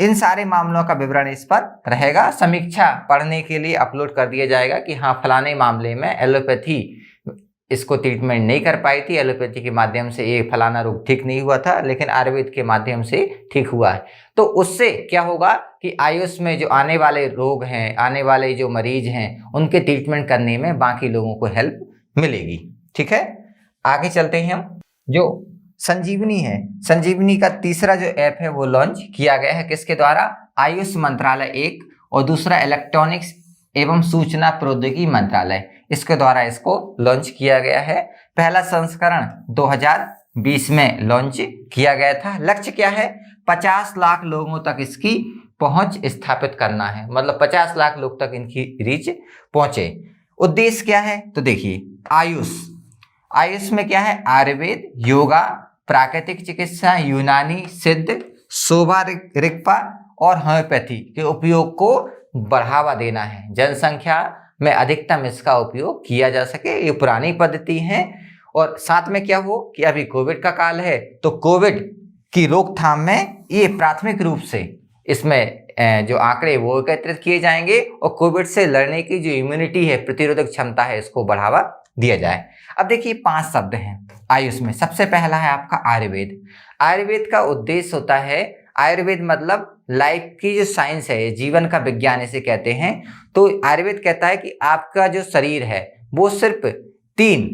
इन सारे मामलों का विवरण इस पर रहेगा। समीक्षा पढ़ने के लिए अपलोड कर दिया जाएगा कि हाँ फलाने मामले में एलोपैथी इसको ट्रीटमेंट नहीं कर पाई थी, एलोपैथी के माध्यम से ये फलाना रोग ठीक नहीं हुआ था, लेकिन आयुर्वेद के माध्यम से ठीक हुआ है। तो उससे क्या होगा कि आयुष में जो आने वाले रोग हैं, आने वाले जो मरीज हैं, उनके ट्रीटमेंट करने में बाकी लोगों को हेल्प मिलेगी। ठीक है, आगे चलते हैं हम। जो संजीवनी है, संजीवनी का तीसरा जो ऐप है वो लॉन्च किया गया है, किसके द्वारा, आयुष मंत्रालय एक, और दूसरा इलेक्ट्रॉनिक्स एवं सूचना प्रौद्योगिकी मंत्रालय, इसके द्वारा इसको लॉन्च किया गया है। पहला संस्करण 2020 में लॉन्च किया गया था। लक्ष्य क्या है, 50 लाख लोगों तक इसकी पहुंच स्थापित करना है, मतलब 50 लाख लोग तक इनकी रीच पहुंचे। उद्देश्य क्या है, तो देखिए आयुष में क्या है, आयुर्वेद, योगा, प्राकृतिक चिकित्सा, यूनानी, सिद्ध, शोभा रिक्पा और होम्योपैथी के उपयोग को बढ़ावा देना है। जनसंख्या में अधिकतम इसका उपयोग किया जा सके, ये पुरानी पद्धति है। और साथ में क्या हो कि अभी कोविड का काल है, तो कोविड की रोकथाम में ये प्राथमिक रूप से इसमें जो आंकड़े वो एकत्रित किए जाएंगे और कोविड से लड़ने की जो इम्यूनिटी है, प्रतिरोधक क्षमता है, इसको बढ़ावा दिया जाए। अब देखिए 5 शब्द हैं आयुष में। सबसे पहला है आपका आयुर्वेद। आयुर्वेद का उद्देश्य होता है आयुर्वेद मतलब लाइफ की जो साइंस है, जीवन का विज्ञान इसे कहते हैं। तो आयुर्वेद कहता है कि आपका जो शरीर है वो सिर्फ 3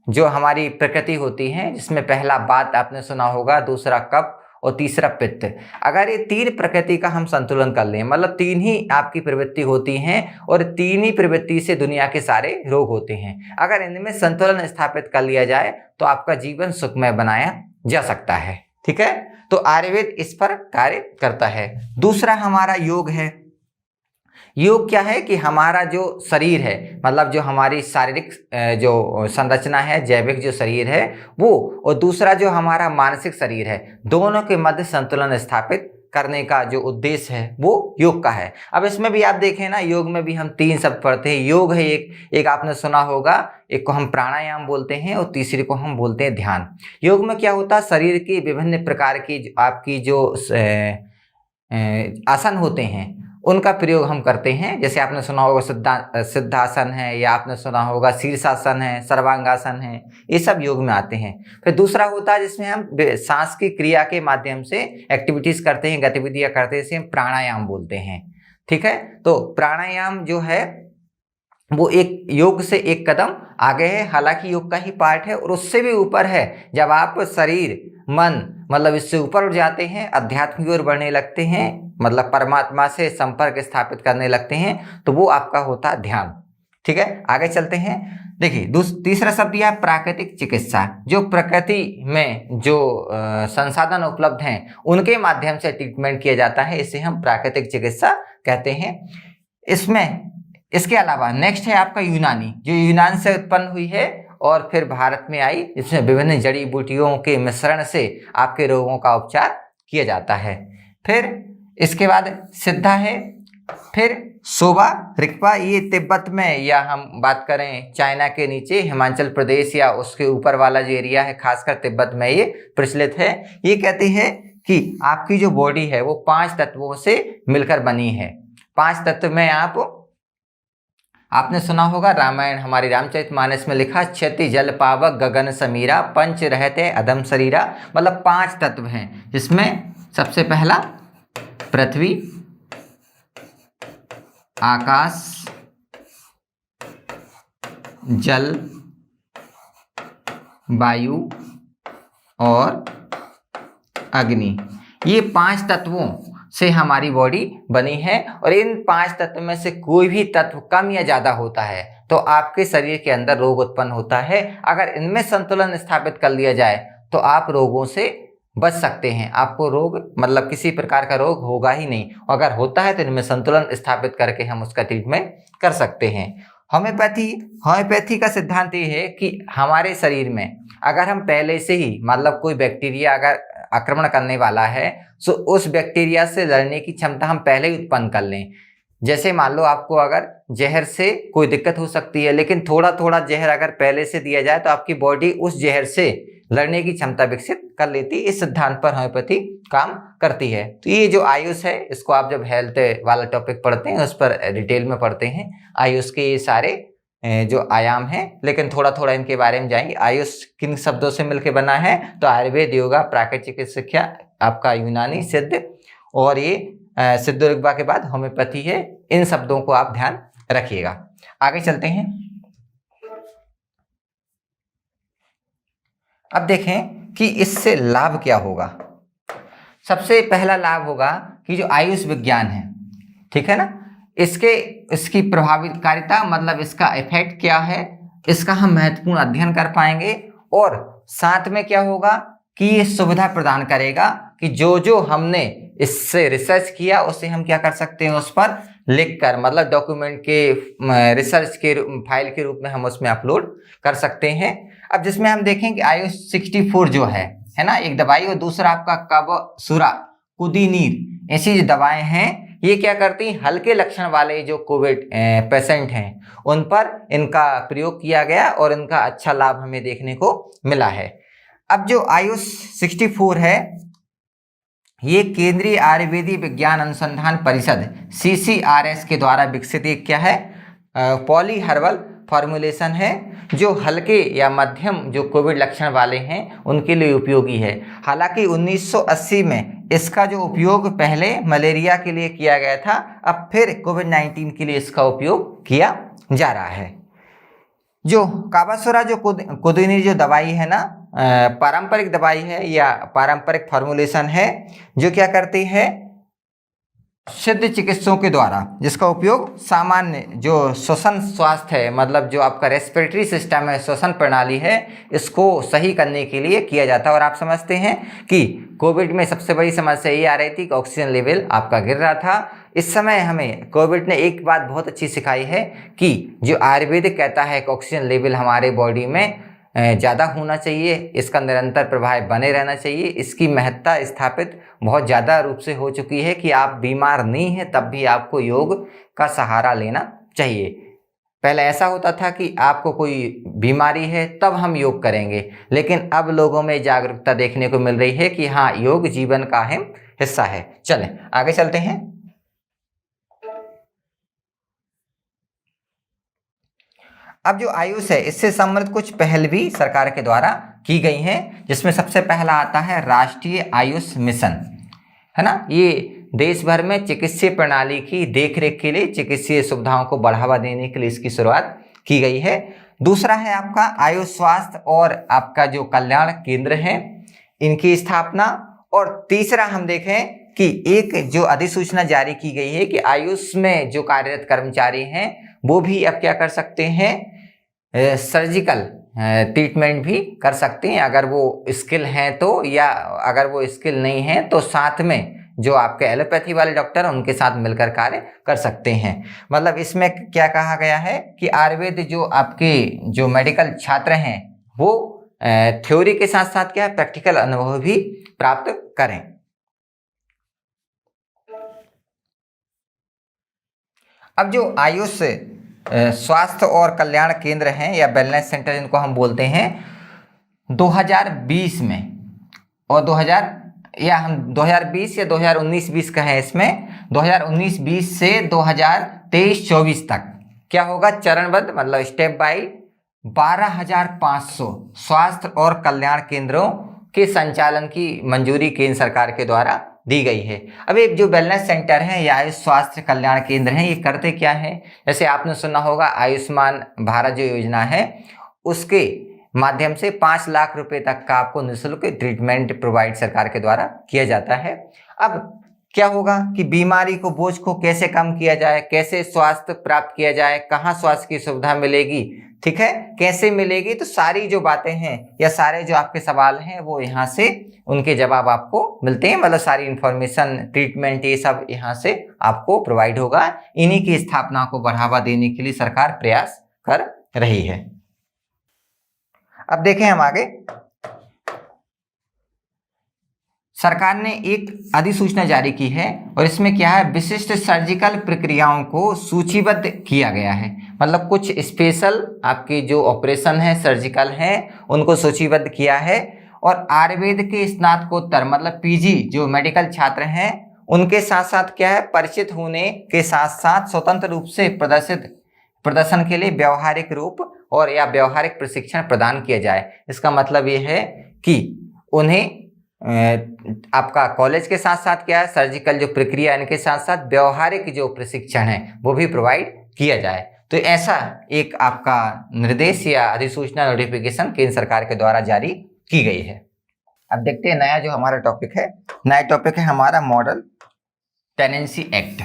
जो हमारी प्रकृति होती है, जिसमें पहला वात आपने सुना होगा, दूसरा कफ और तीसरा पित्त। अगर ये 3 प्रकृति का हम संतुलन कर लें, मतलब 3 ही आपकी प्रवृत्ति होती हैं और 3 ही प्रवृत्ति से दुनिया के सारे रोग होते हैं। अगर इनमें संतुलन स्थापित कर लिया जाए तो आपका जीवन सुखमय बनाया जा सकता है। ठीक है, तो आयुर्वेद इस पर कार्य करता है। दूसरा हमारा योग है। योग क्या है कि हमारा जो शरीर है, मतलब जो हमारी शारीरिक जो संरचना है, जैविक जो शरीर है वो, और दूसरा जो हमारा मानसिक शरीर है, दोनों के मध्य संतुलन स्थापित करने का जो उद्देश्य है वो योग का है। अब इसमें भी आप देखें ना, योग में भी हम 3 शब्द पढ़ते हैं। योग है एक आपने सुना होगा, एक को हम प्राणायाम बोलते हैं और तीसरे को हम बोलते हैं ध्यान। योग में क्या होता है, शरीर की विभिन्न प्रकार की आपकी जो आसन होते हैं उनका प्रयोग हम करते हैं। जैसे आपने सुना होगा सिद्धासन है, या आपने सुना होगा शीर्षासन है, सर्वांगासन है, ये सब योग में आते हैं। फिर दूसरा होता है जिसमें हम सांस की क्रिया के माध्यम से एक्टिविटीज करते हैं, गतिविधियां करते हैं, इसे हम प्राणायाम बोलते हैं। ठीक है, तो प्राणायाम जो है वो एक योग से एक कदम आगे है, हालांकि योग का ही पार्ट है और उससे भी ऊपर है। जब आप शरीर मन मतलब इससे ऊपर उठ जाते हैं, अध्यात्म की ओर बढ़ने लगते हैं, मतलब परमात्मा से संपर्क स्थापित करने लगते हैं, तो वो आपका होता है ध्यान। ठीक है, आगे चलते हैं। देखिए तीसरा शब्द यह है प्राकृतिक चिकित्सा। जो प्रकृति में जो संसाधन उपलब्ध हैं उनके माध्यम से ट्रीटमेंट किया जाता है, इसे हम प्राकृतिक चिकित्सा कहते हैं। इसके अलावा नेक्स्ट है आपका यूनानी, जो यूनान से उत्पन्न हुई है और फिर भारत में आई। इसमें विभिन्न जड़ी बूटियों के मिश्रण से आपके रोगों का उपचार किया जाता है। फिर इसके बाद सिद्धा है, फिर सोवा रिक्पा, ये तिब्बत में, या हम बात करें चाइना के नीचे हिमाचल प्रदेश या उसके ऊपर वाला जो एरिया है, खासकर तिब्बत में ये प्रचलित है। ये कहते हैं कि आपकी जो बॉडी है वो 5 तत्वों से मिलकर बनी है। 5 तत्व में आपने सुना होगा, रामायण हमारी रामचरितमानस में लिखा, क्षति जल पावक गगन समीरा पंच रहते अधम शरीरा, मतलब 5 तत्व हैं, जिसमें सबसे पहला पृथ्वी, आकाश, जल, वायु और अग्नि। ये 5 तत्वों से हमारी बॉडी बनी है और इन 5 तत्व में से कोई भी तत्व कम या ज्यादा होता है तो आपके शरीर के अंदर रोग उत्पन्न होता है। अगर इनमें संतुलन स्थापित कर लिया जाए तो आप रोगों से बच सकते हैं। आपको रोग मतलब किसी प्रकार का रोग होगा ही नहीं, अगर होता है तो इनमें संतुलन स्थापित करके हम उसका ट्रीटमेंट कर सकते हैं। होम्योपैथी का सिद्धांत ये है कि हमारे शरीर में अगर हम पहले से ही मतलब कोई बैक्टीरिया अगर आक्रमण करने वाला है तो उस बैक्टीरिया से लड़ने की क्षमता हम पहले ही उत्पन्न कर लें। जैसे मान लो आपको अगर जहर से कोई दिक्कत हो सकती है, लेकिन थोड़ा थोड़ा जहर अगर पहले से दिया जाए तो आपकी बॉडी उस जहर से लड़ने की क्षमता विकसित कर लेती है। इस सिद्धांत पर होम्योपैथी काम करती है। तो ये जो आयुष है, इसको आप जब हेल्थ वाला टॉपिक पढ़ते हैं उस पर डिटेल में पढ़ते हैं। आयुष के ये सारे जो आयाम हैं, लेकिन थोड़ा थोड़ा इनके बारे में जाएंगे। आयुष किन शब्दों से मिलकर बना है, तो आयुर्वेद, योगा, प्राकृतिक चिकित्सा, आपका यूनानी, सिद्ध, और ये सिद्ध ऋग्वा के बाद होम्योपैथी है। इन शब्दों को आप ध्यान रखिएगा। आगे चलते हैं। अब देखें कि इससे लाभ क्या होगा। सबसे पहला लाभ होगा कि जो आयुष विज्ञान है, ठीक है ना, इसकी प्रभावकारिता मतलब इसका इफेक्ट क्या है, इसका हम महत्वपूर्ण अध्ययन कर पाएंगे। और साथ में क्या होगा कि ये सुविधा प्रदान करेगा कि जो हमने इससे रिसर्च किया उसे हम क्या कर सकते हैं, उस पर लिखकर मतलब डॉक्यूमेंट के रिसर्च के फाइल के रूप में हम उसमें अपलोड कर सकते हैं। अब जिसमें हम देखें कि आयुष 64 जो है ना, एक दवाई, और दूसरा आपका कबसुरा, कुदीनीर, ऐसी जो दवाएं हैं ये क्या करती हैं, हल्के लक्षण वाले जो कोविड पेशेंट हैं उन पर इनका प्रयोग किया गया और इनका अच्छा लाभ हमें देखने को मिला है। अब जो आयुष 64 है ये केंद्रीय आयुर्वेदिक विज्ञान अनुसंधान परिषद CCRS के द्वारा विकसित एक क्या है, पॉली हर्बल फॉर्मुलेशन है जो हल्के या मध्यम जो कोविड लक्षण वाले हैं उनके लिए उपयोगी है। हालांकि 1980 में इसका जो उपयोग पहले मलेरिया के लिए किया गया था, अब फिर कोविड-19 के लिए इसका उपयोग किया जा रहा है। जो काबासुरा जो कुदीनी जो दवाई है ना, पारंपरिक दवाई है या पारंपरिक फॉर्मुलेशन है जो क्या करती है, सिद्ध चिकित्सकों के द्वारा, जिसका उपयोग सामान्य जो श्वसन स्वास्थ्य है, मतलब जो आपका रेस्पिरेटरी सिस्टम है, श्वसन प्रणाली है, इसको सही करने के लिए किया जाता है। और आप समझते हैं कि कोविड में सबसे बड़ी समस्या ये आ रही थी कि ऑक्सीजन लेवल आपका गिर रहा था। इस समय हमें कोविड ने एक बात बहुत अच्छी सिखाई है कि जो आयुर्वेदिक कहता है कि ऑक्सीजन लेवल हमारे बॉडी में ज़्यादा होना चाहिए, इसका निरंतर प्रभाव बने रहना चाहिए। इसकी महत्ता स्थापित बहुत ज़्यादा रूप से हो चुकी है कि आप बीमार नहीं हैं तब भी आपको योग का सहारा लेना चाहिए। पहले ऐसा होता था कि आपको कोई बीमारी है तब हम योग करेंगे, लेकिन अब लोगों में जागरूकता देखने को मिल रही है कि हाँ, योग जीवन का अहम हिस्सा है। चलें आगे चलते हैं। अब जो आयुष है इससे संबंधित कुछ पहल भी सरकार के द्वारा की गई हैं, जिसमें सबसे पहला आता है राष्ट्रीय आयुष मिशन, है ना। ये देश भर में चिकित्सीय प्रणाली की देखरेख के लिए चिकित्सीय सुविधाओं को बढ़ावा देने के लिए इसकी शुरुआत की गई है। दूसरा है आपका आयुष स्वास्थ्य और आपका जो कल्याण केंद्र है, इनकी स्थापना। और तीसरा हम देखें कि एक जो अधिसूचना जारी की गई है कि आयुष में जो कार्यरत कर्मचारी हैं वो भी अब क्या कर सकते हैं, सर्जिकल ट्रीटमेंट भी कर सकते हैं अगर वो स्किल हैं तो, या अगर वो स्किल नहीं है तो साथ में जो आपके एलोपैथी वाले डॉक्टर हैं उनके साथ मिलकर कार्य कर सकते हैं। मतलब इसमें क्या कहा गया है कि आयुर्वेद जो आपके जो मेडिकल छात्र हैं वो थ्योरी के साथ साथ क्या है, प्रैक्टिकल अनुभव भी प्राप्त करें। अब जो आयुष स्वास्थ्य और कल्याण केंद्र हैं या वेलनेस सेंटर जिनको हम बोलते हैं, 2020 में और 2020 या 2019-20 का है, इसमें 2019-20 से 2023-24 तक क्या होगा, चरणबद्ध मतलब स्टेप बाय 12,500 स्वास्थ्य और कल्याण केंद्रों के संचालन की मंजूरी केंद्र सरकार के द्वारा दी गई है। अब एक जो वेलनेस सेंटर है या आयुष स्वास्थ्य कल्याण केंद्र हैं, ये करते क्या है, जैसे आपने सुना होगा आयुष्मान भारत जो योजना है उसके माध्यम से 5 लाख रुपए तक का आपको निःशुल्क ट्रीटमेंट प्रोवाइड सरकार के द्वारा किया जाता है। अब क्या होगा कि बीमारी को, बोझ को कैसे कम किया जाए, कैसे स्वास्थ्य प्राप्त किया जाए, कहाँ स्वास्थ्य की सुविधा मिलेगी, ठीक है, कैसे मिलेगी, तो सारी जो बातें हैं या सारे जो आपके सवाल हैं वो यहाँ से उनके जवाब आपको मिलते हैं। मतलब सारी इंफॉर्मेशन, ट्रीटमेंट, ये सब यहाँ से आपको प्रोवाइड होगा। इन्हीं की स्थापना को बढ़ावा देने के लिए सरकार प्रयास कर रही है। अब देखें हम आगे, सरकार ने एक अधिसूचना जारी की है और इसमें क्या है, विशिष्ट सर्जिकल प्रक्रियाओं को सूचीबद्ध किया गया है। मतलब कुछ स्पेशल आपके जो ऑपरेशन है, सर्जिकल हैं, उनको सूचीबद्ध किया है। और आयुर्वेद के स्नातकोत्तर मतलब पीजी जो मेडिकल छात्र हैं उनके साथ साथ क्या है, परिचित होने के साथ साथ स्वतंत्र रूप से प्रदर्शन के लिए व्यवहारिक रूप और या व्यवहारिक प्रशिक्षण प्रदान किया जाए। इसका मतलब ये है कि उन्हें आपका कॉलेज के साथ साथ क्या है, सर्जिकल जो प्रक्रिया, इनके साथ साथ व्यवहारिक जो प्रशिक्षण है वो भी प्रोवाइड किया जाए। तो ऐसा एक आपका निर्देश या अधिसूचना, नोटिफिकेशन केंद्र सरकार के द्वारा जारी की गई है। अब देखते हैं नया जो हमारा टॉपिक है, नया टॉपिक है हमारा मॉडल टेनेंसी एक्ट,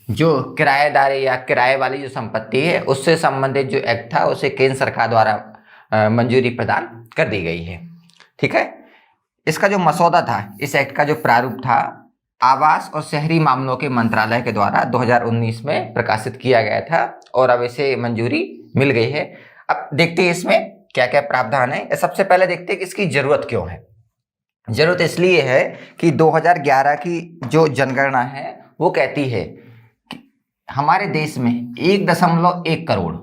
जो किराएदारी या किराए वाली जो संपत्ति है उससे संबंधित जो एक्ट था उसे केंद्र सरकार द्वारा मंजूरी प्रदान कर दी गई है। ठीक है, इसका जो मसौदा था, इस एक्ट का जो प्रारूप था, आवास और शहरी मामलों के मंत्रालय के द्वारा 2019 में प्रकाशित किया गया था और अब इसे मंजूरी मिल गई है। अब देखते हैं इसमें क्या क्या प्रावधान है। सबसे पहले देखते हैं कि इसकी जरूरत क्यों है। जरूरत इसलिए है कि 2011 की जो जनगणना है वो कहती है कि हमारे देश में 1.1 करोड़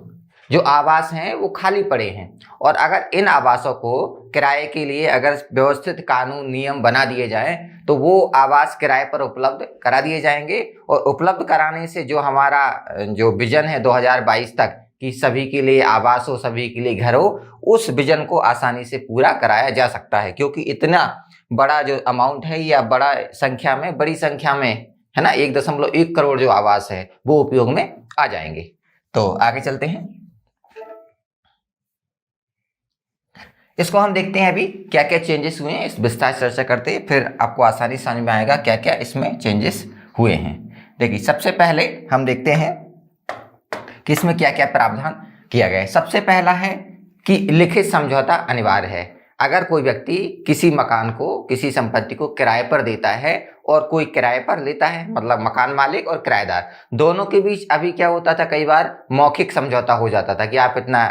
जो आवास हैं वो खाली पड़े हैं, और अगर इन आवासों को किराए के लिए अगर व्यवस्थित कानून नियम बना दिए जाएं तो वो आवास किराए पर उपलब्ध करा दिए जाएंगे, और उपलब्ध कराने से जो हमारा जो विजन है 2022 तक कि सभी के लिए आवास हो, सभी के लिए घर हो, उस विजन को आसानी से पूरा कराया जा सकता है। क्योंकि इतना बड़ा जो अमाउंट है या बड़ी संख्या में है ना, 1.1 करोड़ जो आवास है वो उपयोग में आ जाएंगे। तो आगे चलते हैं, इसको हम देखते हैं अभी क्या क्या चेंजेस हुए हैं, इस विस्तार से चर्चा करते हैं, फिर आपको आसानी समझ में आएगा क्या क्या इसमें चेंजेस हुए हैं। देखिए सबसे पहले हम देखते हैं कि इसमें क्या क्या प्रावधान किया गया है। सबसे पहला है कि लिखित समझौता अनिवार्य है। अगर कोई व्यक्ति किसी मकान को, किसी संपत्ति को किराए पर देता है और कोई किराए पर लेता है, मतलब मकान मालिक और किराएदार दोनों के बीच अभी क्या होता था, कई बार मौखिक समझौता हो जाता था कि आप इतना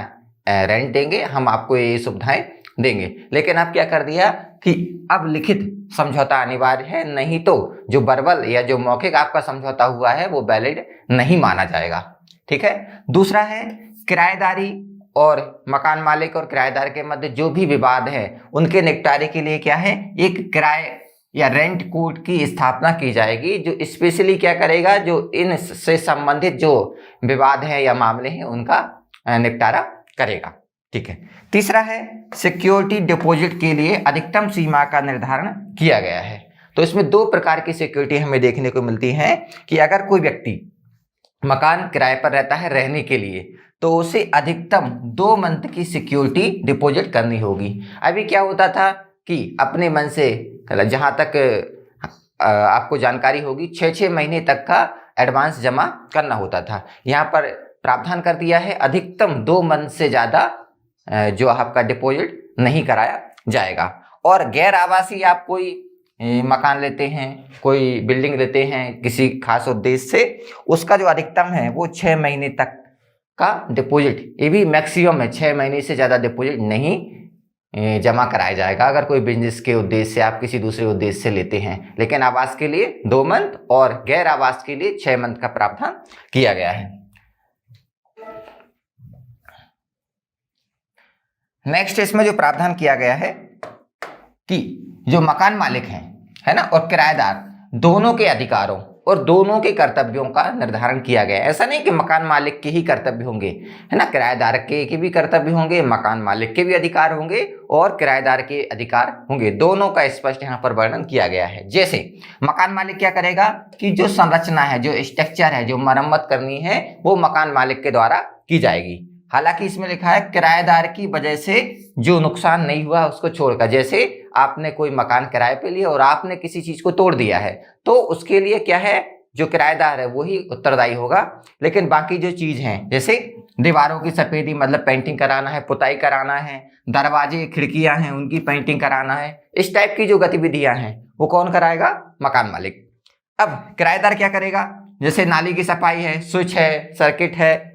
रेंट देंगे, हम आपको ये सुविधाएं देंगे। लेकिन अब क्या कर दिया कि अब लिखित समझौता अनिवार्य है, नहीं तो जो वर्बल या जो मौखिक आपका समझौता हुआ है वो वैलिड नहीं माना जाएगा। ठीक है। दूसरा है किराएदारी और मकान मालिक और किराएदार के मध्य जो भी विवाद है उनके निपटारे के लिए क्या है, एक किराए या रेंट कोर्ट की स्थापना की जाएगी, जो स्पेशली क्या करेगा, जो इन से संबंधित जो विवाद है या मामले हैं उनका निपटारा करेगा। ठीक है। तीसरा है सिक्योरिटी डिपॉजिट के लिए अधिकतम सीमा का निर्धारण किया गया है। तो इसमें दो प्रकार की सिक्योरिटी हमें देखने को मिलती है कि अगर कोई व्यक्ति मकान किराए पर रहता है रहने के लिए तो उसे अधिकतम 2 मंथ की सिक्योरिटी डिपॉजिट करनी होगी। अभी क्या होता था कि अपने मन से, जहां तक आपको जानकारी होगी, 6-6 महीने तक का एडवांस जमा करना होता था। यहाँ पर प्रावधान कर दिया है अधिकतम 2 मंथ से ज्यादा जो आपका डिपॉजिट नहीं कराया जाएगा। और गैर आवासीय आप कोई मकान लेते हैं, कोई बिल्डिंग लेते हैं किसी खास उद्देश्य से, उसका जो अधिकतम है वो 6 महीने तक का डिपॉजिट, ये भी मैक्सिमम है, 6 महीने से ज़्यादा डिपॉजिट नहीं जमा कराया जाएगा अगर कोई बिजनेस के उद्देश्य से आप किसी दूसरे उद्देश्य से लेते हैं। लेकिन आवास के लिए 2 मंथ और गैर आवास के लिए 6 मंथ का प्रावधान किया गया है। नेक्स्ट इसमें जो प्रावधान किया गया है कि जो मकान मालिक हैं, है ना, और किराएदार दोनों के अधिकारों और दोनों के कर्तव्यों का निर्धारण किया गया है। ऐसा नहीं कि मकान मालिक के ही कर्तव्य होंगे, है ना, किराएदार के भी कर्तव्य होंगे, मकान मालिक के भी अधिकार होंगे और किराएदार के अधिकार होंगे, दोनों का स्पष्ट यहाँ पर वर्णन किया गया है। जैसे मकान मालिक क्या करेगा कि जो संरचना है, जो स्ट्रक्चर है, जो मरम्मत करनी है वो मकान मालिक के द्वारा की जाएगी। हालांकि इसमें लिखा है किराएदार की वजह से जो नुकसान नहीं हुआ उसको छोड़कर, जैसे आपने कोई मकान किराए पे लिया और आपने किसी चीज को तोड़ दिया है तो उसके लिए क्या है, जो किराएदार है वही उत्तरदायी होगा। लेकिन बाकी जो चीज है, जैसे दीवारों की सफेदी मतलब पेंटिंग कराना है, पुताई कराना है, दरवाजे खिड़कियां हैं उनकी पेंटिंग कराना है, इस टाइप की जो गतिविधियां हैं वो कौन कराएगा, मकान मालिक। अब किराएदार क्या करेगा, जैसे नाली की सफाई है, स्विच है, सर्किट है,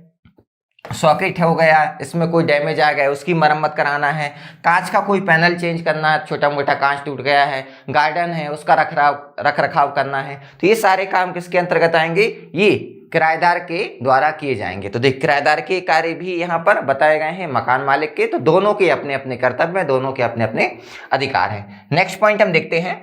सॉकेट हो गया, इसमें कोई डैमेज आ गया उसकी मरम्मत कराना है, कांच का कोई पैनल चेंज करना है, छोटा मोटा कांच टूट गया है, गार्डन है उसका रख रखाव करना है, तो ये सारे काम किसके अंतर्गत आएंगे, ये किराएदार के द्वारा किए जाएंगे। तो देख किराएदार के कार्य भी यहाँ पर बताए गए हैं, मकान मालिक के, तो दोनों के अपने अपने कर्तव्य हैं, दोनों के अपने अपने अधिकार हैं। नेक्स्ट पॉइंट हम देखते हैं,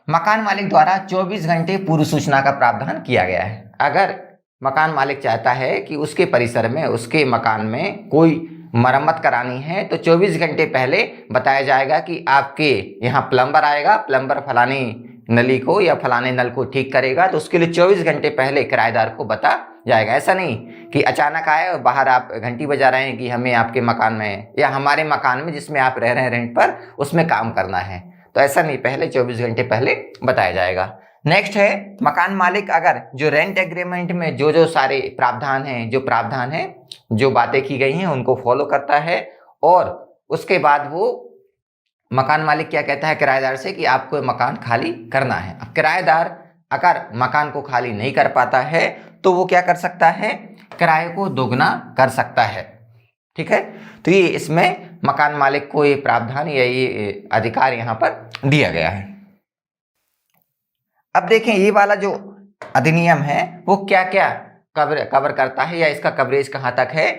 मकान मालिक द्वारा 24 घंटे पूर्व सूचना का प्रावधान किया गया है। अगर मकान मालिक चाहता है कि उसके परिसर में, उसके मकान में कोई मरम्मत करानी है तो 24 घंटे पहले बताया जाएगा कि आपके यहाँ प्लम्बर आएगा, प्लम्बर फलानी नली को या फलाने नल को ठीक करेगा, तो उसके लिए 24 घंटे पहले किराएदार को बता जाएगा। ऐसा नहीं कि अचानक आए और बाहर आप घंटी बजा रहे हैं कि हमें आपके मकान में या हमारे मकान में जिसमें आप रह रहे हैं रेंट पर उसमें काम करना है, तो ऐसा नहीं, पहले 24 घंटे पहले बताया जाएगा। नेक्स्ट है मकान मालिक अगर जो रेंट एग्रीमेंट में जो सारे प्रावधान हैं, जो बातें की गई हैं उनको फॉलो करता है और उसके बाद वो मकान मालिक क्या कहता है किराएदार से कि आपको मकान खाली करना है। अब किराएदार अगर मकान को खाली नहीं कर पाता है तो वो क्या कर सकता है, किराए को दोगुना कर सकता है। ठीक है, तो ये इसमें मकान मालिक को ये प्रावधान या ये अधिकार यहाँ पर दिया गया है। अब देखें ये वाला जो अधिनियम है वो क्या क्या कवर करता है या इसका कवरेज कहाँ तक है।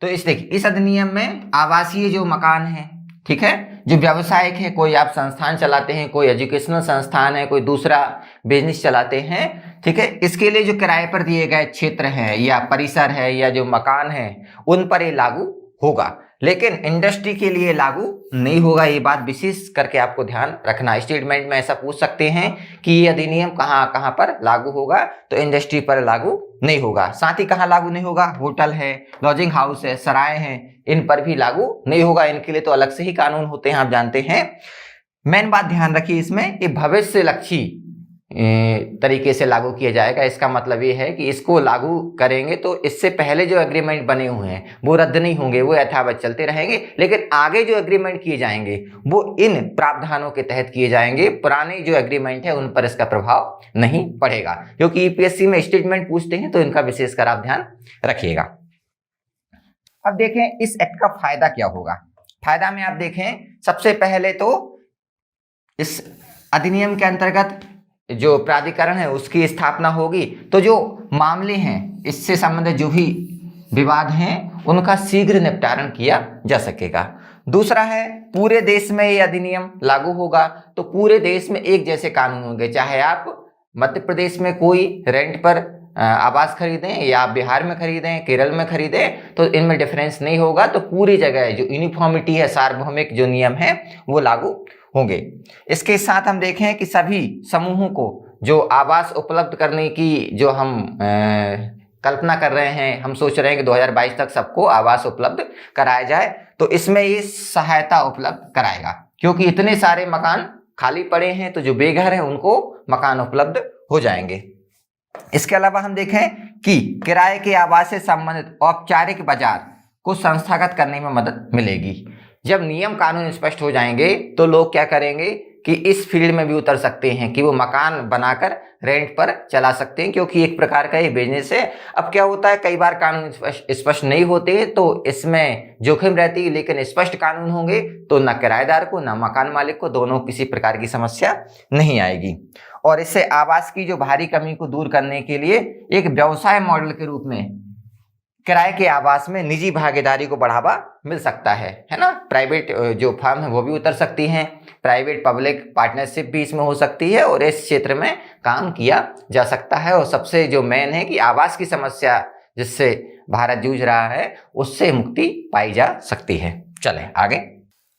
तो देखिए इस अधिनियम में आवासीय जो मकान है, ठीक है, जो व्यावसायिक है, कोई आप संस्थान चलाते हैं, कोई एजुकेशनल संस्थान है, कोई दूसरा बिजनेस चलाते हैं, ठीक है, इसके लिए जो किराए पर दिए गए क्षेत्र हैं या परिसर है या जो मकान है उन पर ये लागू होगा, लेकिन इंडस्ट्री के लिए लागू नहीं होगा। ये बात विशेष करके आपको ध्यान रखना। स्टेटमेंट में ऐसा पूछ सकते हैं कि ये अधिनियम कहाँ कहाँ पर लागू होगा, तो इंडस्ट्री पर लागू नहीं होगा। साथ ही कहाँ लागू नहीं होगा, होटल है, लॉजिंग हाउस है, सराय हैं, इन पर भी लागू नहीं होगा। इनके लिए तो अलग से ही कानून होते हैं, आप जानते हैं। मेन बात ध्यान रखिए इसमें, ये भविष्य लक्षी तरीके से लागू किया जाएगा। इसका मतलब ये है कि इसको लागू करेंगे तो इससे पहले जो एग्रीमेंट बने हुए हैं वो रद्द नहीं होंगे, वो यथावत चलते रहेंगे, लेकिन आगे जो एग्रीमेंट किए जाएंगे वो इन प्रावधानों के तहत किए जाएंगे। पुराने जो एग्रीमेंट है उन पर इसका प्रभाव नहीं पड़ेगा, क्योंकि यूपीएससी में स्टेटमेंट पूछते हैं तो इनका विशेषकर आप ध्यान रखिएगा। अब देखें इस एक्ट का फायदा क्या होगा। फायदा में आप देखें, सबसे पहले तो इस अधिनियम के अंतर्गत जो प्राधिकरण है उसकी स्थापना होगी, तो जो मामले हैं इससे संबंधित जो भी विवाद हैं उनका शीघ्र निपटारण किया जा सकेगा। दूसरा है, पूरे देश में ये अधिनियम लागू होगा तो पूरे देश में एक जैसे कानून होंगे। चाहे आप मध्य प्रदेश में कोई रेंट पर आवास खरीदें या आप बिहार में खरीदें, केरल में खरीदें, तो इनमें डिफरेंस नहीं होगा। तो पूरी जगह जो यूनिफॉर्मिटी है, सार्वभौमिक जो नियम है वो लागू होंगे। इसके साथ हम देखें कि सभी समूहों को जो आवास उपलब्ध करने की जो हम कल्पना कर रहे हैं, हम सोच रहे हैं कि 2022 तक सबको आवास उपलब्ध कराया जाए, तो इसमें ये सहायता उपलब्ध कराएगा, क्योंकि इतने सारे मकान खाली पड़े हैं, तो जो बेघर हैं उनको मकान उपलब्ध हो जाएंगे। इसके अलावा हम देखें कि किराए के आवास से संबंधित औपचारिक बाजार को संस्थागत करने में मदद मिलेगी। जब नियम कानून स्पष्ट हो जाएंगे तो लोग क्या करेंगे कि इस फील्ड में भी उतर सकते हैं कि वो मकान बनाकर रेंट पर चला सकते हैं, क्योंकि एक प्रकार का ये बिजनेस है। अब क्या होता है, कई बार कानून स्पष्ट नहीं होते तो इसमें जोखिम रहती है, लेकिन स्पष्ट कानून होंगे तो न किराएदार को न मकान मालिक को, दोनों किसी प्रकार की समस्या नहीं आएगी। और इससे आवास की जो भारी कमी को दूर करने के लिए एक व्यवसाय मॉडल के रूप में किराए के आवास में निजी भागीदारी को बढ़ावा मिल सकता है ना। प्राइवेट जो फर्म है वो भी उतर सकती हैं, प्राइवेट पब्लिक पार्टनरशिप भी इसमें हो सकती है और इस क्षेत्र में काम किया जा सकता है। और सबसे जो मेन है कि आवास की समस्या जिससे भारत जूझ रहा है उससे मुक्ति पाई जा सकती है। चलें आगे।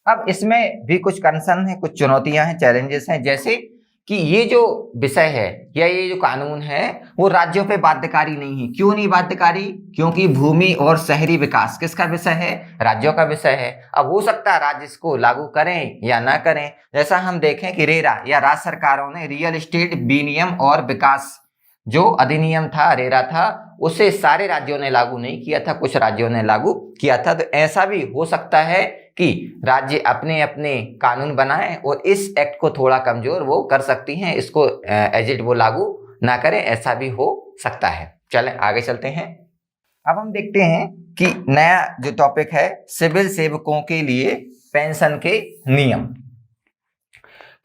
अब इसमें भी कुछ कंसर्न है, कुछ चुनौतियां हैं, चैलेंजेस हैं, जैसे कि ये जो विषय है या ये जो कानून है वो राज्यों पे बाध्यकारी नहीं है। क्यों नहीं बाध्यकारी? क्योंकि भूमि और शहरी विकास किसका विषय है? राज्यों का विषय है। अब हो सकता है राज्य इसको लागू करें या ना करें। जैसा हम देखें कि रेरा या राज्य सरकारों ने रियल एस्टेट विनियम और विकास जो अधिनियम था, रेरा था, उसे सारे राज्यों ने लागू नहीं किया था, कुछ राज्यों ने लागू किया था। तो ऐसा भी हो सकता है कि राज्य अपने अपने कानून बनाएं और इस एक्ट को थोड़ा कमजोर वो कर सकती हैं, इसको एजिट वो लागू ना करें, ऐसा भी हो सकता है। चलें आगे चलते हैं। अब हम देखते हैं कि नया जो टॉपिक है, सिविल सेवकों के लिए पेंशन के नियम।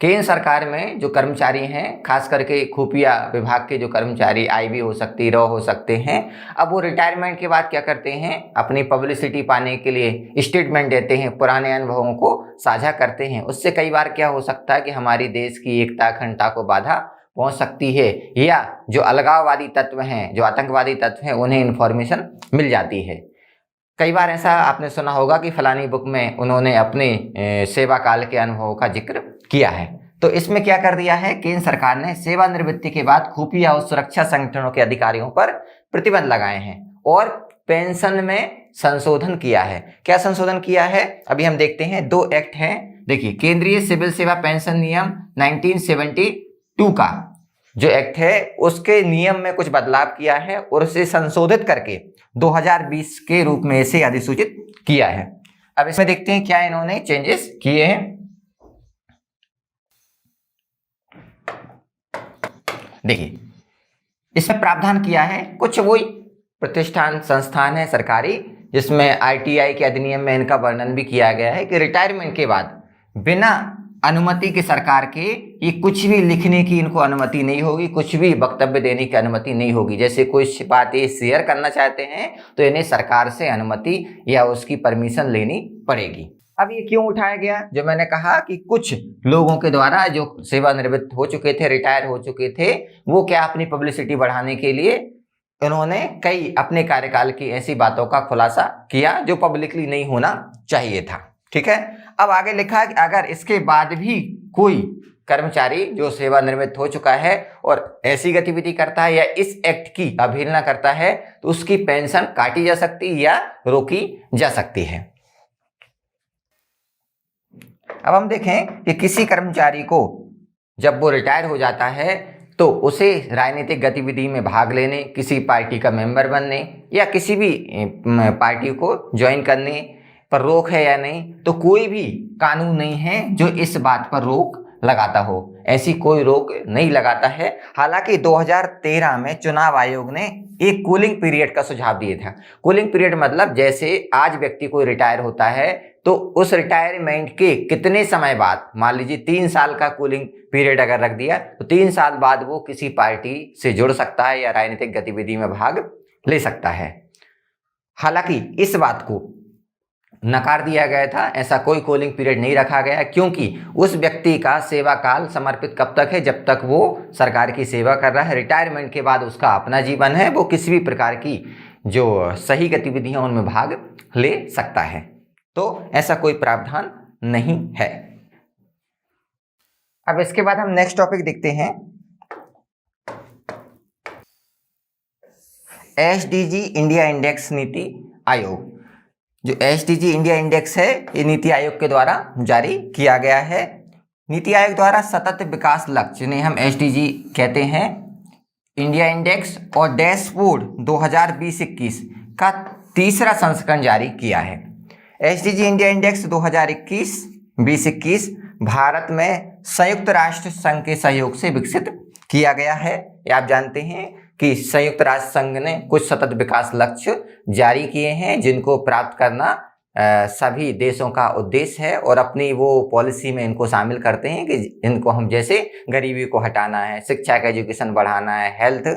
केंद्र सरकार में जो कर्मचारी हैं, खास करके खुफिया विभाग के जो कर्मचारी, आईबी हो सकती, रॉ हो सकते हैं, अब वो रिटायरमेंट के बाद क्या करते हैं, अपनी पब्लिसिटी पाने के लिए स्टेटमेंट देते हैं, पुराने अनुभवों को साझा करते हैं। उससे कई बार क्या हो सकता है कि हमारी देश की एकता अखंडता को बाधा पहुंच सकती है, या जो अलगाववादी तत्व हैं, जो आतंकवादी तत्व हैं, उन्हें इन्फॉर्मेशन मिल जाती है। कई बार ऐसा आपने सुना होगा कि फलानी बुक में उन्होंने अपने सेवा काल के अनुभवों का जिक्र किया है। तो इसमें क्या कर दिया है, केंद्र सरकार ने सेवानिवृत्ति के बाद खुफिया और सुरक्षा संगठनों के अधिकारियों पर प्रतिबंध लगाए हैं और पेंशन में संशोधन किया है। क्या संशोधन किया है, अभी हम देखते हैं। 2 एक्ट हैं। देखिए, केंद्रीय सिविल सेवा पेंशन नियम 1972 का जो एक्ट है उसके नियम में कुछ बदलाव किया है और उसे संशोधित करके 2020 के रूप में इसे अधिसूचित किया है। अब इसमें देखते हैं क्या इन्होंने चेंजेस किए हैं। देखिए, इसमें प्रावधान किया है, कुछ वही प्रतिष्ठान संस्थान है सरकारी, जिसमें आईटीआई के अधिनियम में इनका वर्णन भी किया गया है कि रिटायरमेंट के बाद बिना अनुमति की सरकार के, ये कुछ भी लिखने की इनको अनुमति नहीं होगी, कुछ भी वक्तव्य देने की अनुमति नहीं होगी। जैसे कोई बात ये शेयर करना चाहते हैं तो इन्हें सरकार से अनुमति या उसकी परमिशन लेनी पड़ेगी। अब ये क्यों उठाया गया? जो मैंने कहा कि कुछ लोगों के द्वारा जो सेवानिवृत्त हो चुके थे, रिटायर हो चुके थे, वो क्या अपनी पब्लिसिटी बढ़ाने के लिए इन्होंने कई अपने कार्यकाल की ऐसी बातों का खुलासा किया जो पब्लिकली नहीं होना चाहिए था। ठीक है, अब आगे लिखा कि अगर इसके बाद भी कोई कर्मचारी जो सेवानिवृत्त हो चुका है और ऐसी गतिविधि करता है या इस एक्ट की अवहेलना करता है तो उसकी पेंशन काटी जा सकती है या रोकी जा सकती है। अब हम देखें कि किसी कर्मचारी को जब वो रिटायर हो जाता है तो उसे राजनीतिक गतिविधि में भाग लेने, किसी पार्टी का मेंबर बनने या किसी भी पार्टी को ज्वाइन करने पर रोक है या नहीं, तो कोई भी कानून नहीं है जो इस बात पर रोक लगाता हो। ऐसी कोई रोक नहीं लगाता है। हालांकि 2013 में चुनाव आयोग ने एक कूलिंग पीरियड का सुझाव दिया था। कूलिंग पीरियड मतलब जैसे आज व्यक्ति कोई रिटायर होता है तो उस रिटायरमेंट के कितने समय बाद, मान लीजिए 3 साल का कूलिंग पीरियड अगर रख दिया तो 3 साल बाद वो किसी पार्टी से जुड़ सकता है या राजनीतिक गतिविधि में भाग ले सकता है। हालांकि इस बात को नकार दिया गया था, ऐसा कोई कूलिंग पीरियड नहीं रखा गया क्योंकि उस व्यक्ति का सेवा काल समर्पित कब तक है, जब तक वो सरकार की सेवा कर रहा है। रिटायरमेंट के बाद उसका अपना जीवन है, वो किसी भी प्रकार की जो सही गतिविधियां उनमें भाग ले सकता है। तो ऐसा कोई प्रावधान नहीं है। अब इसके बाद हम नेक्स्ट टॉपिक देखते हैं, SDG India index NITI Aayog. जो एसडीजी इंडिया इंडेक्स है ये नीति आयोग के द्वारा जारी किया गया है। नीति आयोग द्वारा सतत विकास लक्ष्य जिन्हें हम एसडीजी कहते हैं, इंडिया इंडेक्स और डैशबोर्ड 2020-21 का तीसरा संस्करण जारी किया है। एसडीजी इंडिया इंडेक्स 2021-2021 भारत में संयुक्त राष्ट्र संघ के सहयोग से विकसित किया गया है। ये आप जानते हैं कि संयुक्त राष्ट्र संघ ने कुछ सतत विकास लक्ष्य जारी किए हैं जिनको प्राप्त करना सभी देशों का उद्देश्य है और अपनी वो पॉलिसी में इनको शामिल करते हैं कि इनको हम जैसे गरीबी को हटाना है, शिक्षा का एजुकेशन बढ़ाना है, हेल्थ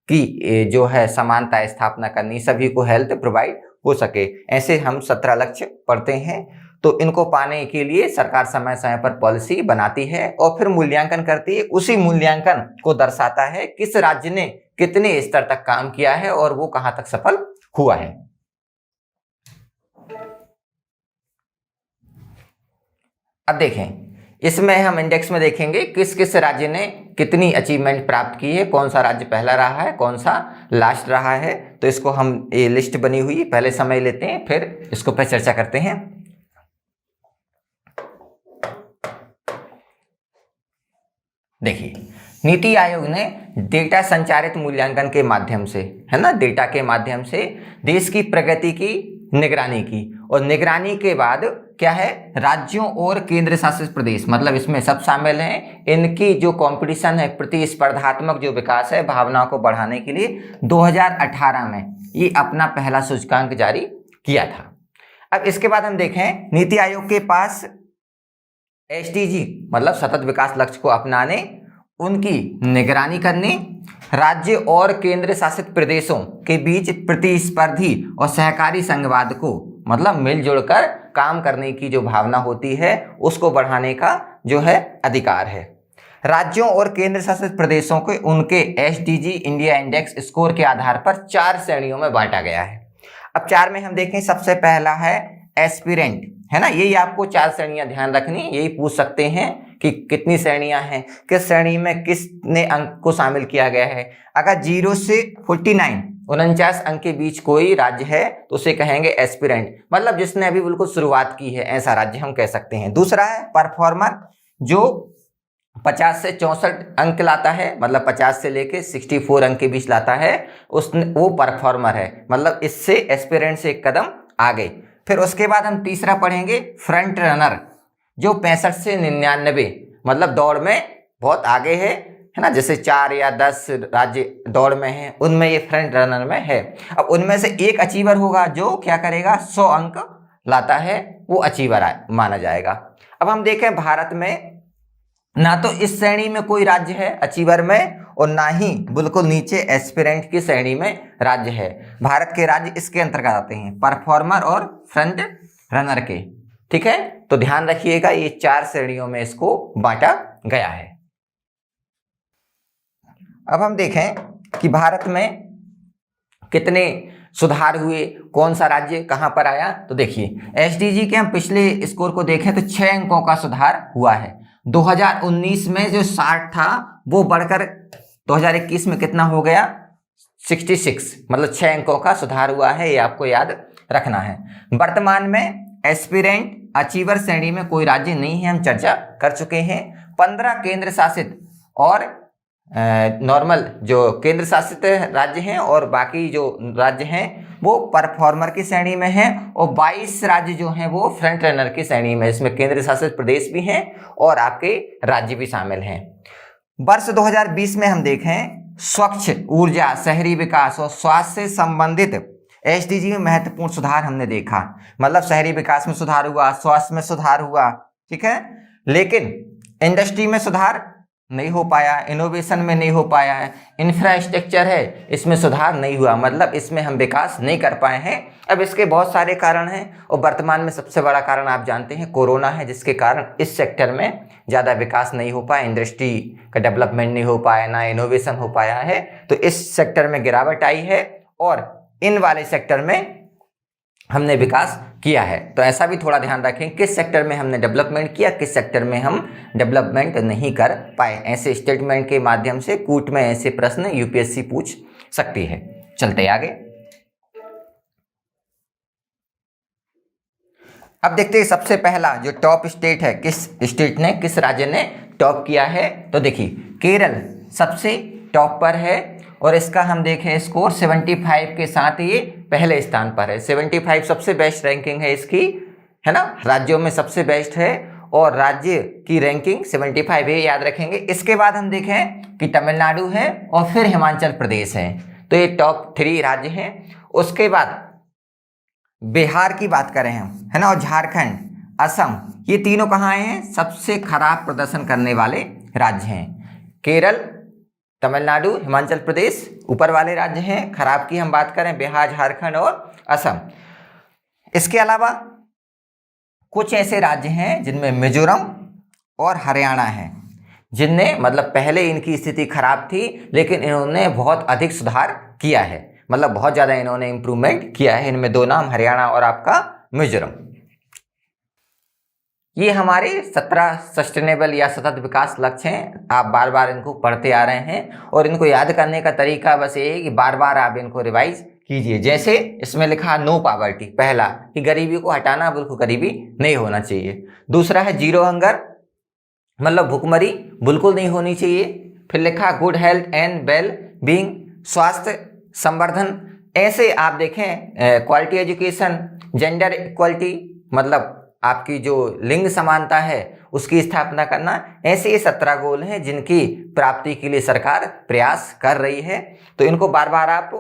की जो है समानता स्थापना करनी, सभी को हेल्थ प्रोवाइड हो सके। ऐसे हम 17 लक्ष्य पढ़ते हैं। तो इनको पाने के लिए सरकार समय समय पर पॉलिसी बनाती है और फिर मूल्यांकन करती है। उसी मूल्यांकन को दर्शाता है किस राज्य ने कितने स्तर तक काम किया है और वो कहां तक सफल हुआ है। अब देखें, इसमें हम इंडेक्स में देखेंगे किस किस राज्य ने कितनी अचीवमेंट प्राप्त की है, कौन सा राज्य पहला रहा है, कौन सा लास्ट रहा है। तो इसको हम ये लिस्ट बनी हुई पहले समय लेते हैं, फिर इसको पर चर्चा करते हैं। देखिए, नीति आयोग ने डेटा संचारित मूल्यांकन के माध्यम से, है ना, डेटा के माध्यम से देश की प्रगति की निगरानी की और निगरानी के बाद क्या है, राज्यों और केंद्र शासित प्रदेश, मतलब इसमें सब शामिल हैं, इनकी जो कंपटीशन है, प्रतिस्पर्धात्मक जो विकास है, भावनाओं को बढ़ाने के लिए 2018 में ये अपना पहला सूचकांक जारी किया था। अब इसके बाद हम देखें, नीति आयोग के पास एसडीजी मतलब सतत विकास लक्ष्य को अपनाने, उनकी निगरानी करने, राज्य और केंद्र शासित प्रदेशों के बीच प्रतिस्पर्धी और सहकारी संघवाद को मतलब मिलजुल कर काम करने की जो भावना होती है उसको बढ़ाने का जो है अधिकार है। राज्यों और केंद्र शासित प्रदेशों को उनके एसडीजी इंडिया इंडेक्स स्कोर के आधार पर 4 श्रेणियों में बांटा गया है। अब 4 में हम देखें, सबसे पहला है एस्पिरेंट, है ना, यही आपको 4 श्रेणियां ध्यान रखनी, यही पूछ सकते हैं कि कितनी श्रेणियां हैं, किस श्रेणी में किसने अंक को शामिल किया गया है। अगर 0 से 49 अंक के बीच कोई राज्य है तो उसे कहेंगे एस्पिरेंट, मतलब जिसने अभी बिल्कुल शुरुआत की है, ऐसा राज्य हम कह सकते हैं। दूसरा है परफॉर्मर, जो 50 से 64 अंक लाता है, मतलब 50 से लेके 64 अंक के बीच लाता है, वो परफॉर्मर है, मतलब इससे एस्पिरेंट से एक कदम आगे। फिर उसके बाद हम तीसरा पढ़ेंगे फ्रंट रनर, जो 65 से 99 मतलब दौड़ में बहुत आगे है ना, जैसे 4 या 10 राज्य दौड़ में हैं, उनमें ये फ्रंट रनर में है। अब उनमें से एक अचीवर होगा जो क्या करेगा, 100 अंक लाता है, वो अचीवर माना जाएगा। अब हम देखें भारत में ना तो इस श्रेणी में कोई राज्य है अचीवर में, और ना ही बिल्कुल नीचे एस्पिरेंट की श्रेणी में राज्य है। भारत के राज्य इसके अंतर्गत आते हैं, परफॉर्मर और फ्रंट रनर के। ठीक है, तो ध्यान रखिएगा ये 4 श्रेणियों में इसको बांटा गया है। अब हम देखें कि भारत में कितने सुधार हुए, कौन सा राज्य कहां पर आया। तो देखिए एसडीजी के हम पिछले स्कोर को देखें तो 6 अंकों का सुधार हुआ है। 2019 में जो 60 था वो बढ़कर 2021 में कितना हो गया, 66, मतलब 6 अंकों का सुधार हुआ है, ये आपको याद रखना है। वर्तमान में एस्पिरेंट अचीवर श्रेणी में कोई राज्य नहीं है, हम चर्चा कर चुके हैं। 15 केंद्र शासित और नॉर्मल जो केंद्र शासित राज्य हैं और बाकी जो राज्य हैं वो परफॉर्मर की श्रेणी में हैं, और 22 राज्य जो हैं वो फ्रंट रनर की श्रेणी में। इसमें केंद्र शासित प्रदेश भी हैं और आपके राज्य भी शामिल हैं। वर्ष 2020 में हम देखें स्वच्छ ऊर्जा, शहरी विकास और स्वास्थ्य से संबंधित एसडीजी में महत्वपूर्ण सुधार हमने देखा। मतलब शहरी विकास में सुधार हुआ, स्वास्थ्य में सुधार हुआ, ठीक है, लेकिन इंडस्ट्री में सुधार नहीं हो पाया, इनोवेशन में नहीं हो पाया है, इंफ्रास्ट्रक्चर है इसमें सुधार नहीं हुआ, मतलब इसमें हम विकास नहीं कर पाए हैं। अब इसके बहुत सारे कारण हैं और वर्तमान में सबसे बड़ा कारण आप जानते हैं कोरोना है, जिसके कारण इस सेक्टर में ज़्यादा विकास नहीं हो पाया, इंडस्ट्री का डेवलपमेंट नहीं हो पाया, ना इनोवेशन हो पाया है। तो इस सेक्टर में गिरावट आई है और इन वाले सेक्टर में हमने विकास किया है। तो ऐसा भी थोड़ा ध्यान रखें किस सेक्टर में हमने डेवलपमेंट किया, किस सेक्टर में हम डेवलपमेंट नहीं कर पाए। ऐसे स्टेटमेंट के माध्यम से कूट में ऐसे प्रश्न यूपीएससी पूछ सकती है। चलते आगे। अब देखते हैं सबसे पहला जो टॉप स्टेट है, किस स्टेट ने, किस राज्य ने टॉप किया है। तो देखिए केरल सबसे टॉप पर है और इसका हम देखें स्कोर 75 के साथ ये पहले स्थान पर है। 75 सबसे बेस्ट रैंकिंग है इसकी, है ना, राज्यों में सबसे बेस्ट है और राज्य की रैंकिंग 75 है, याद रखेंगे। इसके बाद हम देखें कि तमिलनाडु है और फिर हिमाचल प्रदेश है, तो ये टॉप 3 राज्य हैं। उसके बाद बिहार की बात करें हम, है ना, और झारखंड, असम, ये तीनों कहाँ हैं, सबसे खराब प्रदर्शन करने वाले राज्य हैं। केरल, तमिलनाडु, हिमाचल प्रदेश ऊपर वाले राज्य हैं। खराब की हम बात करें बिहार, झारखंड और असम। इसके अलावा कुछ ऐसे राज्य हैं जिनमें मिजोरम और हरियाणा है, जिनने मतलब पहले इनकी स्थिति खराब थी लेकिन इन्होंने बहुत अधिक सुधार किया है, मतलब बहुत ज़्यादा इन्होंने इम्प्रूवमेंट किया है। इनमें 2 नाम, हरियाणा और आपका मिजोरम। ये हमारे 17 सस्टेनेबल या सतत विकास लक्ष्य हैं। आप बार बार इनको पढ़ते आ रहे हैं और इनको याद करने का तरीका बस ये है कि बार बार आप इनको रिवाइज कीजिए। जैसे इसमें लिखा नो पॉवर्टी, पहला कि गरीबी को हटाना, बिल्कुल गरीबी नहीं होना चाहिए। दूसरा है जीरो हंगर, मतलब भूखमरी बिल्कुल नहीं होनी चाहिए। फिर लिखा good health and well being, स्वास्थ्य संवर्धन। ऐसे आप देखें क्वालिटी एजुकेशन, जेंडर इक्वलिटी, मतलब आपकी जो लिंग समानता है उसकी स्थापना करना। ऐसे ये 17 गोल हैं जिनकी प्राप्ति के लिए सरकार प्रयास कर रही है। तो इनको बार बार आप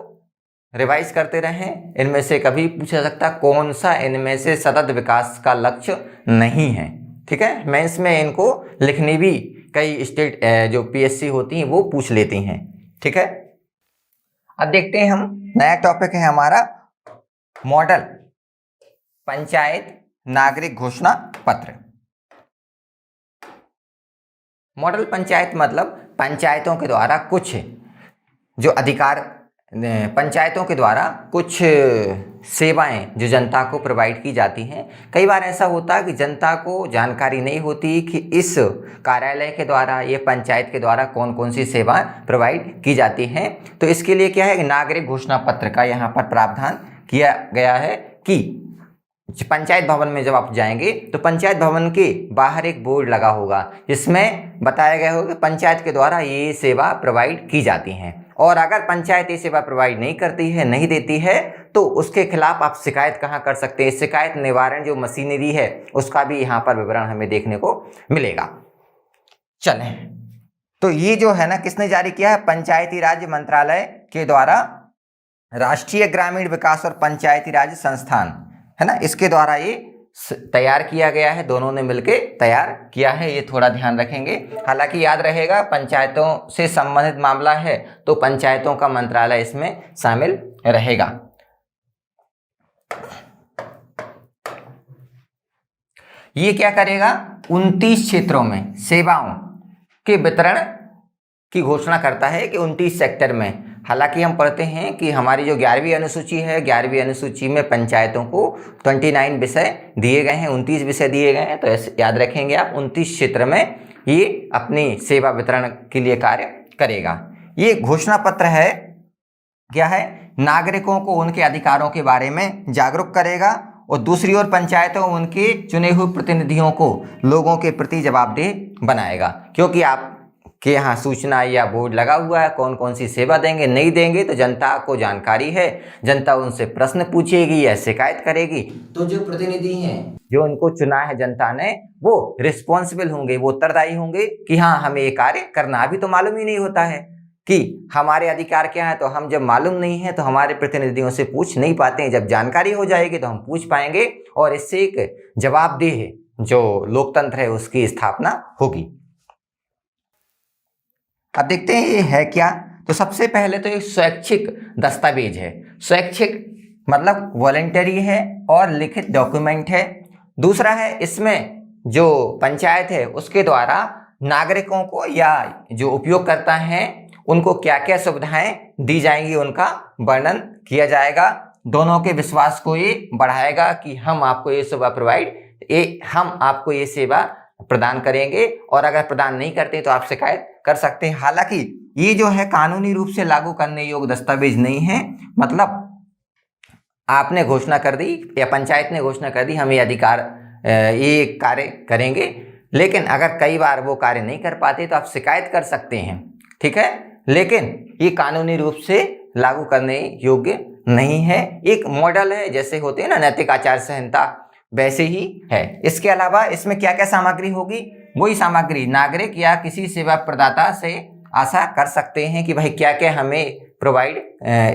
रिवाइज करते रहें। इनमें से कभी पूछा सकता कौन सा इनमें से सतत विकास का लक्ष्य नहीं है, ठीक है। मेंस में इनको लिखनी भी कई स्टेट जो पीएससी होती हैं वो पूछ लेती हैं, ठीक है। अब देखते हैं हम, नया टॉपिक है हमारा मॉडल पंचायत नागरिक घोषणा पत्र। मॉडल पंचायत मतलब पंचायतों के द्वारा कुछ जो अधिकार, पंचायतों के द्वारा कुछ सेवाएं जो जनता को प्रोवाइड की जाती हैं। कई बार ऐसा होता है कि जनता को जानकारी नहीं होती कि इस कार्यालय के द्वारा, ये पंचायत के द्वारा कौन कौन सी सेवाएं प्रोवाइड की जाती हैं। तो इसके लिए क्या है कि नागरिक घोषणा पत्र का यहाँ पर प्रावधान किया गया है कि पंचायत भवन में जब आप जाएंगे तो पंचायत भवन के बाहर एक बोर्ड लगा होगा जिसमें बताया गया होगा कि पंचायत के द्वारा ये सेवा प्रोवाइड की जाती हैं, और अगर पंचायत ये सेवा प्रोवाइड नहीं करती है, नहीं देती है, तो उसके खिलाफ आप शिकायत कहाँ कर सकते हैं। शिकायत निवारण जो मशीनरी है उसका भी यहाँ पर विवरण हमें देखने को मिलेगा। चलें, तो ये जो है ना किसने जारी किया है, पंचायती राज मंत्रालय के द्वारा राष्ट्रीय ग्रामीण विकास और पंचायती राज संस्थान, है ना, इसके द्वारा ये तैयार किया गया है, दोनों ने मिलके तैयार किया है, ये थोड़ा ध्यान रखेंगे। हालांकि याद रहेगा पंचायतों से संबंधित मामला है तो पंचायतों का मंत्रालय इसमें शामिल रहेगा। ये क्या करेगा, 29 क्षेत्रों में सेवाओं के वितरण की घोषणा करता है कि 29 सेक्टर में। हालांकि हम पढ़ते हैं कि हमारी जो 11वीं अनुसूची है, 11वीं अनुसूची में पंचायतों को 29 विषय दिए गए हैं, 29 विषय दिए गए हैं। तो ऐसे याद रखेंगे आप, 29 क्षेत्र में ये अपनी सेवा वितरण के लिए कार्य करेगा। ये घोषणा पत्र है, क्या है, नागरिकों को उनके अधिकारों के बारे में जागरूक करेगा और दूसरी ओर पंचायतों उनके चुने हुए प्रतिनिधियों को लोगों के प्रति जवाबदेह बनाएगा। क्योंकि आप के यहाँ सूचना या बोर्ड लगा हुआ है, कौन कौन सी सेवा देंगे नहीं देंगे, तो जनता को जानकारी है, जनता उनसे प्रश्न पूछेगी या शिकायत करेगी। तो जो प्रतिनिधि हैं, जो उनको चुना है जनता ने, वो रिस्पॉन्सिबल होंगे, वो उत्तरदायी होंगे कि हाँ हमें ये कार्य करना। अभी तो मालूम ही नहीं होता है कि हमारे अधिकार क्या है, तो हम जब मालूम नहीं है तो हमारे प्रतिनिधियों से पूछ नहीं पाते हैं। जब जानकारी हो जाएगी तो हम पूछ पाएंगे और इससे एक जवाबदेह जो लोकतंत्र है उसकी स्थापना होगी। अब देखते हैं ये है क्या। तो सबसे पहले तो ये स्वैच्छिक दस्तावेज है। स्वैच्छिक मतलब वॉलंटरी है और लिखित डॉक्यूमेंट है। दूसरा है, इसमें जो पंचायत है उसके द्वारा नागरिकों को या जो उपयोगकर्ता हैं उनको क्या क्या सुविधाएं दी जाएंगी उनका वर्णन किया जाएगा। दोनों के विश्वास को ये बढ़ाएगा कि हम आपको ये सेवा हम आपको ये सेवा प्रदान करेंगे और अगर प्रदान नहीं करते तो आप शिकायत कर सकते हैं। हालांकि ये जो है कानूनी रूप से लागू करने योग्य दस्तावेज नहीं है। मतलब आपने घोषणा कर दी या पंचायत ने घोषणा कर दी हम ये अधिकार ये कार्य करेंगे, लेकिन अगर कई बार वो कार्य नहीं कर पाते तो आप शिकायत कर सकते हैं, ठीक है। लेकिन ये कानूनी रूप से लागू करने योग्य नहीं है। एक मॉडल है, जैसे होते हैं ना नैतिक आचार संहिता, वैसे ही है। इसके अलावा इसमें क्या क्या सामग्री होगी, वही सामग्री नागरिक या किसी सेवा प्रदाता से आशा कर सकते हैं कि भाई क्या क्या हमें प्रोवाइड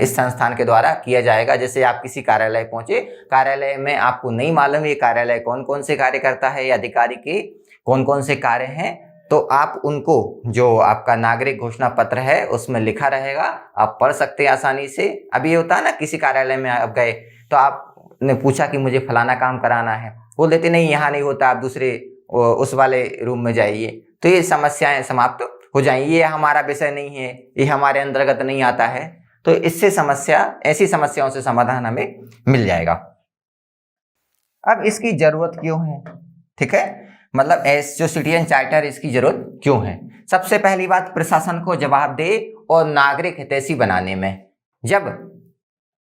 इस संस्थान के द्वारा किया जाएगा। जैसे आप किसी कार्यालय पहुंचे, कार्यालय में आपको नहीं मालूम ये कार्यालय कौन कौन से कार्य करता है या अधिकारी के कौन कौन से कार्य हैं, तो आप उनको जो आपका नागरिक घोषणा पत्र है उसमें लिखा रहेगा, आप पढ़ सकते हैं आसानी से। अभी ये होता है ना, किसी कार्यालय में आप गए तो आपने पूछा कि मुझे फलाना काम कराना है, बोल देते नहीं यहाँ नहीं होता, आप दूसरे उस वाले रूम में जाइए, तो ये समस्याएं समाप्त हो जाएंगी। ये हमारा विषय नहीं है, ये हमारे अंतर्गत नहीं आता है, तो इससे ऐसी समस्याओं से समाधान हमें मिल जाएगा। अब इसकी जरूरत क्यों है, ठीक है, मतलब जो सिटीजन चार्टर इसकी जरूरत क्यों है। सबसे पहली बात, प्रशासन को जवाबदेह और नागरिक हितैषी बनाने में। जब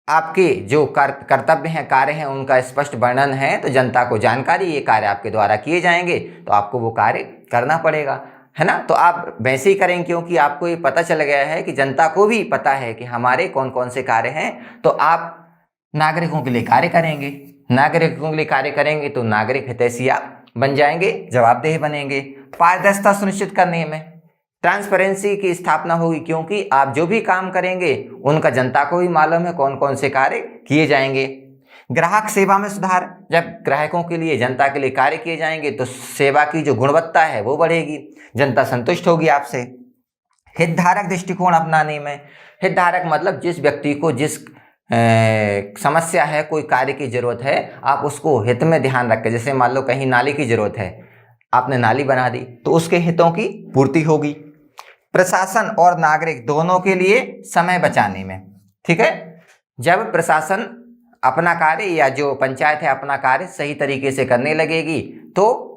आपके जो कर्तव्य हैं, कार्य हैं, उनका स्पष्ट वर्णन है तो जनता को जानकारी ये कार्य आपके द्वारा किए जाएंगे तो आपको वो कार्य करना पड़ेगा, है ना। तो आप वैसे ही करेंगे क्योंकि आपको ये पता चल गया है कि जनता को भी पता है कि हमारे कौन कौन से कार्य हैं, तो आप नागरिकों के लिए कार्य करेंगे। नागरिकों के लिए कार्य करेंगे तो नागरिक हितैषी आप बन जाएंगे, जवाबदेह बनेंगे। पारदर्शिता सुनिश्चित करने में ट्रांसपेरेंसी की स्थापना होगी, क्योंकि आप जो भी काम करेंगे उनका जनता को भी मालूम है कौन कौन से कार्य किए जाएंगे। ग्राहक सेवा में सुधार, जब ग्राहकों के लिए, जनता के लिए कार्य किए जाएंगे तो सेवा की जो गुणवत्ता है वो बढ़ेगी, जनता संतुष्ट होगी आपसे। हितधारक दृष्टिकोण अपनाने में, हितधारक मतलब जिस व्यक्ति को जिस समस्या है, कोई कार्य की जरूरत है, आप उसको हित में ध्यान रखें। जैसे मान लो कहीं नाली की जरूरत है, आपने नाली बना दी तो उसके हितों की पूर्ति होगी। प्रशासन और नागरिक दोनों के लिए समय बचाने में, ठीक है, जब प्रशासन अपना कार्य या जो पंचायत है अपना कार्य सही तरीके से करने लगेगी तो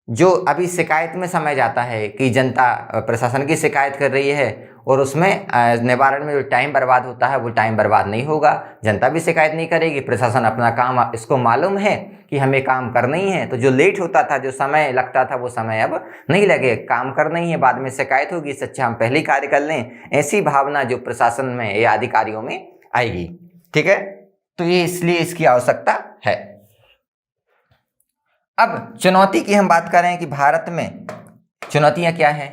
जो अभी शिकायत में समय जाता है कि जनता प्रशासन की शिकायत कर रही है और उसमें निवारण में जो टाइम बर्बाद होता है वो टाइम बर्बाद नहीं होगा, जनता भी शिकायत नहीं करेगी, प्रशासन अपना काम, इसको मालूम है कि हमें काम करना ही है, तो जो लेट होता था, जो समय लगता था, वो समय अब नहीं लगे, काम करना ही है, बाद में शिकायत होगी, इससे अच्छा हम पहले ही कार्य कर लें, ऐसी भावना जो प्रशासन में या अधिकारियों में आएगी, ठीक है। तो ये इसलिए इसकी आवश्यकता है। अब चुनौती की हम बात करें कि भारत में चुनौतियां क्या है।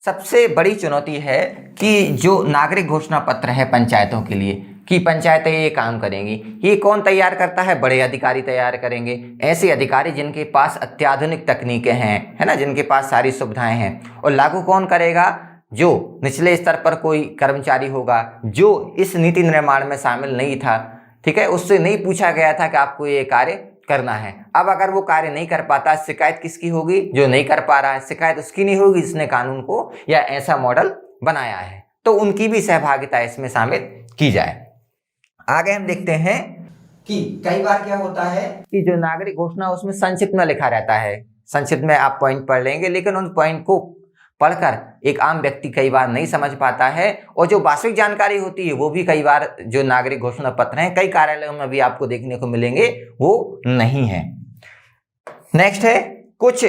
सबसे बड़ी चुनौती है कि जो नागरिक घोषणा पत्र है पंचायतों के लिए, कि पंचायतें ये काम करेंगी। ये कौन तैयार करता है? बड़े अधिकारी तैयार करेंगे। ऐसे अधिकारी जिनके पास अत्याधुनिक तकनीकें हैं, है ना, जिनके पास सारी सुविधाएं हैं। और लागू कौन करेगा? जो निचले स्तर पर कोई कर्मचारी होगा जो इस नीति निर्माण में शामिल नहीं था, ठीक है, उससे नहीं पूछा गया था कि आपको ये कार्य करना है। अब अगर वो कार्य नहीं कर पाता, शिकायत किसकी होगी? जो नहीं कर पा रहा है। शिकायत उसकी नहीं होगी जिसने कानून को या ऐसा मॉडल बनाया है। तो उनकी भी सहभागिता इसमें शामिल की जाए। आगे हम देखते हैं कि कई बार क्या होता है कि जो नागरिक घोषणा उसमें संक्षिप्त में लिखा रहता है। संक्षिप्त में आप पॉइंट पढ़ लेंगे, लेकिन उन पॉइंट को पढ़कर एक आम व्यक्ति कई बार नहीं समझ पाता है। और जो वास्तविक जानकारी होती है वो भी कई बार जो नागरिक घोषणा पत्र हैं कई कार्यालयों में भी आपको देखने को मिलेंगे वो नहीं है। नेक्स्ट है कुछ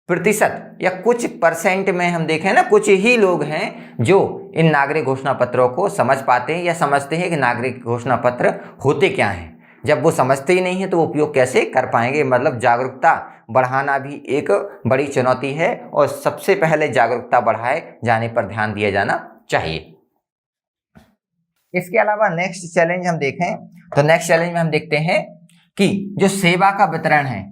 प्रतिशत या कुछ परसेंट में हम देखें ना, कुछ ही लोग हैं जो इन नागरिक घोषणा पत्रों को समझ पाते हैं या समझते हैं कि नागरिक घोषणा पत्र होते क्या हैं। जब वो समझते ही नहीं है तो उपयोग कैसे कर पाएंगे? मतलब जागरूकता बढ़ाना भी एक बड़ी चुनौती है और सबसे पहले जागरूकता बढ़ाए जाने पर ध्यान दिया जाना चाहिए। इसके अलावा नेक्स्ट चैलेंज हम देखें तो नेक्स्ट चैलेंज में हम देखते हैं कि जो सेवा का वितरण है,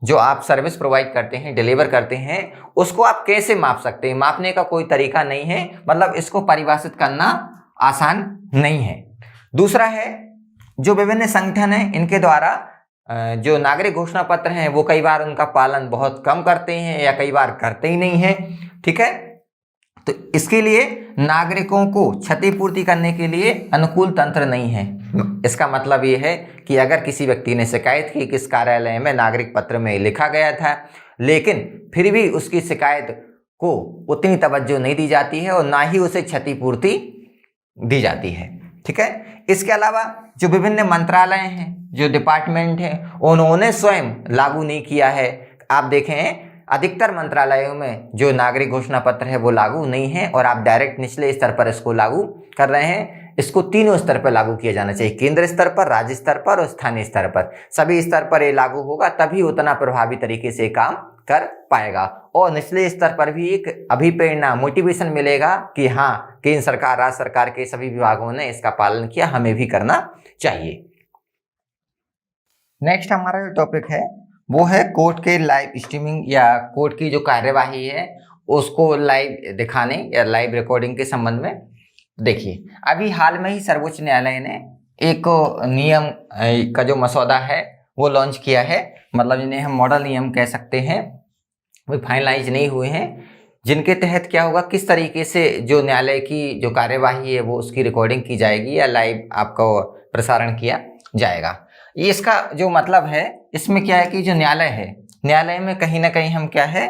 जो आप सर्विस प्रोवाइड करते हैं, डिलीवर करते हैं, उसको आप कैसे माप सकते हैं? मापने का कोई तरीका नहीं है, मतलब इसको परिभाषित करना आसान नहीं है। दूसरा है जो विभिन्न संगठन हैं इनके द्वारा जो नागरिक घोषणा पत्र हैं वो कई बार उनका पालन बहुत कम करते हैं या कई बार करते ही नहीं है, ठीक है। तो इसके लिए नागरिकों को क्षतिपूर्ति करने के लिए अनुकूल तंत्र नहीं है। इसका मतलब ये है कि अगर किसी व्यक्ति ने शिकायत की कि इस कार्यालय में नागरिक पत्र में लिखा गया था, लेकिन फिर भी उसकी शिकायत को उतनी तवज्जो नहीं दी जाती है और ना ही उसे क्षतिपूर्ति दी जाती है, ठीक है। इसके अलावा जो विभिन्न मंत्रालय हैं, जो डिपार्टमेंट हैं, उन्होंने स्वयं लागू नहीं किया है। आप देखें अधिकतर मंत्रालयों में जो नागरिक घोषणा पत्र है वो लागू नहीं है और आप डायरेक्ट निचले स्तर पर इसको लागू कर रहे हैं। इसको तीनों स्तर पर लागू किया जाना चाहिए, केंद्र स्तर पर, राज्य स्तर पर और स्थानीय स्तर पर। सभी स्तर पर ये लागू होगा तभी उतना प्रभावी तरीके से काम कर पाएगा और निचले स्तर पर भी एक अभिप्रेरणा, मोटिवेशन मिलेगा कि हाँ, केंद्र सरकार, राज्य सरकार के सभी विभागों ने इसका पालन किया, हमें भी करना चाहिए। नेक्स्ट हमारा जो टॉपिक है वो है कोर्ट के लाइव स्ट्रीमिंग या कोर्ट की जो कार्यवाही है उसको लाइव दिखाने या लाइव रिकॉर्डिंग के संबंध में। देखिए, अभी हाल में ही सर्वोच्च न्यायालय ने एक नियम का जो मसौदा है वो लॉन्च किया है, मतलब जिन्हें हम मॉडल नियम कह सकते हैं, वो फाइनलाइज नहीं हुए हैं, जिनके तहत क्या होगा, किस तरीके से जो न्यायालय की जो कार्यवाही है वो उसकी रिकॉर्डिंग की जाएगी या लाइव आपका प्रसारण किया जाएगा। ये इसका जो मतलब है, इसमें क्या है कि जो न्यायालय है, न्यायालय में कहीं ना कहीं हम क्या है,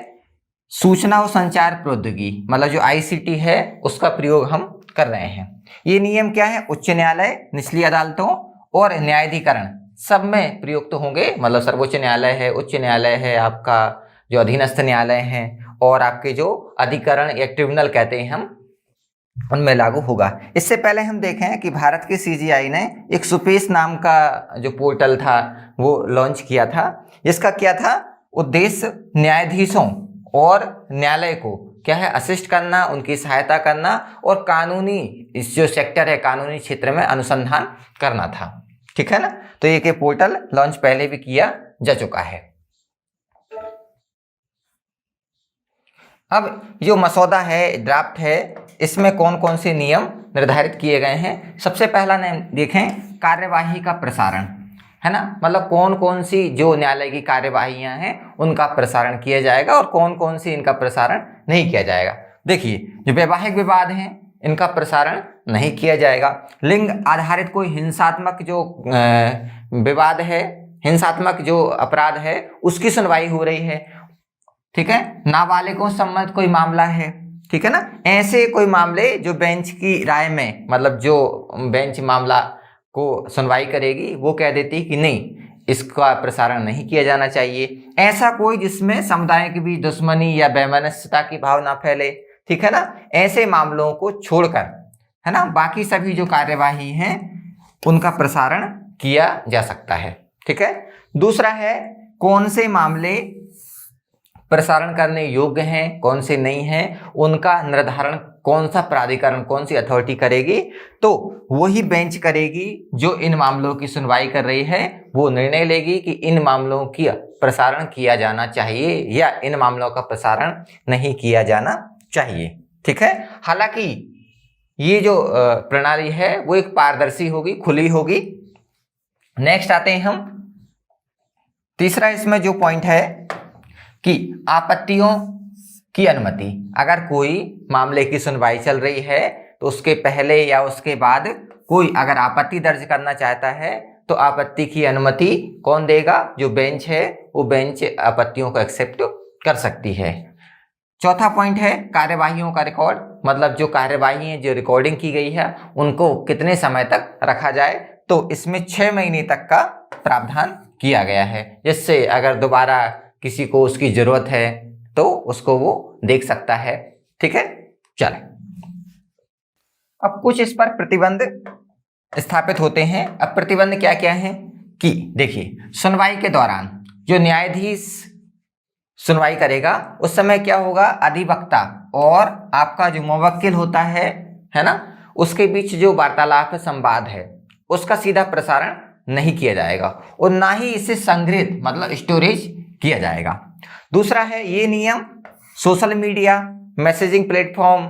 सूचना और संचार प्रौद्योगिकी, मतलब जो ICT है उसका प्रयोग हम कर रहे हैं। ये नियम क्या है, उच्च न्यायालय, निचली अदालतों और न्यायाधिकरण सब में प्रयुक्त होंगे। मतलब सर्वोच्च न्यायालय है, उच्च न्यायालय है, आपका जो अधीनस्थ न्यायालय है और आपके जो अधिकरण या ट्रिब्यूनल कहते हैं हम, उनमें लागू होगा। इससे पहले हम देखें कि भारत के CJI ने एक सुपेश नाम का जो पोर्टल था वो लॉन्च किया था, जिसका क्या था उद्देश्य, न्यायाधीशों और न्यायालय को क्या है, असिस्ट करना, उनकी सहायता करना और कानूनी इस जो सेक्टर है, कानूनी क्षेत्र में अनुसंधान करना था, ठीक है ना। तो ये पोर्टल लॉन्च पहले भी किया जा चुका है। अब जो मसौदा है, ड्राफ्ट है, इसमें कौन कौन से नियम निर्धारित किए गए हैं। सबसे पहला नियम देखें, कार्यवाही का प्रसारण, है ना, मतलब कौन कौन सी जो न्यायालय की कार्यवाहियां हैं उनका प्रसारण किया जाएगा और कौन कौन सी इनका प्रसारण नहीं किया जाएगा। देखिए, जो वैवाहिक विवाद हैं इनका प्रसारण नहीं किया जाएगा। लिंग आधारित कोई हिंसात्मक जो विवाद है, हिंसात्मक जो अपराध है उसकी सुनवाई हो रही है, ठीक है। नाबालिगों संबंधित कोई मामला है, ठीक है ना, ऐसे कोई मामले जो बेंच की राय में, मतलब जो बेंच मामला को सुनवाई करेगी वो कह देती है कि नहीं, इसका प्रसारण नहीं किया जाना चाहिए। ऐसा कोई जिसमें समुदाय के बीच दुश्मनी या वैमनस्यता की भावना फैले, ठीक है ना, ऐसे मामलों को छोड़कर, है ना, बाकी सभी जो कार्यवाही हैं उनका प्रसारण किया जा सकता है, ठीक है। दूसरा है, कौन से मामले प्रसारण करने योग्य हैं, कौन से नहीं हैं, उनका निर्धारण कौन सा प्राधिकरण, कौन सी अथॉरिटी करेगी, तो वही बेंच करेगी जो इन मामलों की सुनवाई कर रही है। वो निर्णय लेगी कि इन मामलों की प्रसारण किया जाना चाहिए या इन मामलों का प्रसारण नहीं किया जाना चाहिए। ठीक है, हालांकि ये जो प्रणाली है वो एक पारदर्शी होगी, खुली होगी। नेक्स्ट आते हैं हम, तीसरा इसमें जो पॉइंट है कि आपत्तियों की अनुमति। अगर कोई मामले की सुनवाई चल रही है तो उसके पहले या उसके बाद कोई अगर आपत्ति दर्ज करना चाहता है तो आपत्ति की अनुमति कौन देगा? जो बेंच है वो बेंच आपत्तियों को एक्सेप्ट कर सकती है। चौथा पॉइंट है कार्यवाहियों का रिकॉर्ड, मतलब जो कार्यवाही है, जो रिकॉर्डिंग की गई है, उनको कितने समय तक रखा जाए। तो इसमें 6 महीने तक का प्रावधान किया गया है, जिससे अगर दोबारा किसी को उसकी जरूरत है तो उसको वो देख सकता है। ठीक है, चले अब कुछ इस पर प्रतिबंध स्थापित होते हैं। अब प्रतिबंध क्या क्या है कि देखिए, सुनवाई के दौरान जो न्यायाधीश सुनवाई करेगा उस समय क्या होगा, अधिवक्ता और आपका जो मुवक्किल होता है ना, उसके बीच जो वार्तालाप है, संवाद है, उसका सीधा प्रसारण नहीं किया जाएगा और ना ही इसे संग्रहित मतलब स्टोरेज किया जाएगा। दूसरा है ये नियम सोशल मीडिया, मैसेजिंग प्लेटफॉर्म,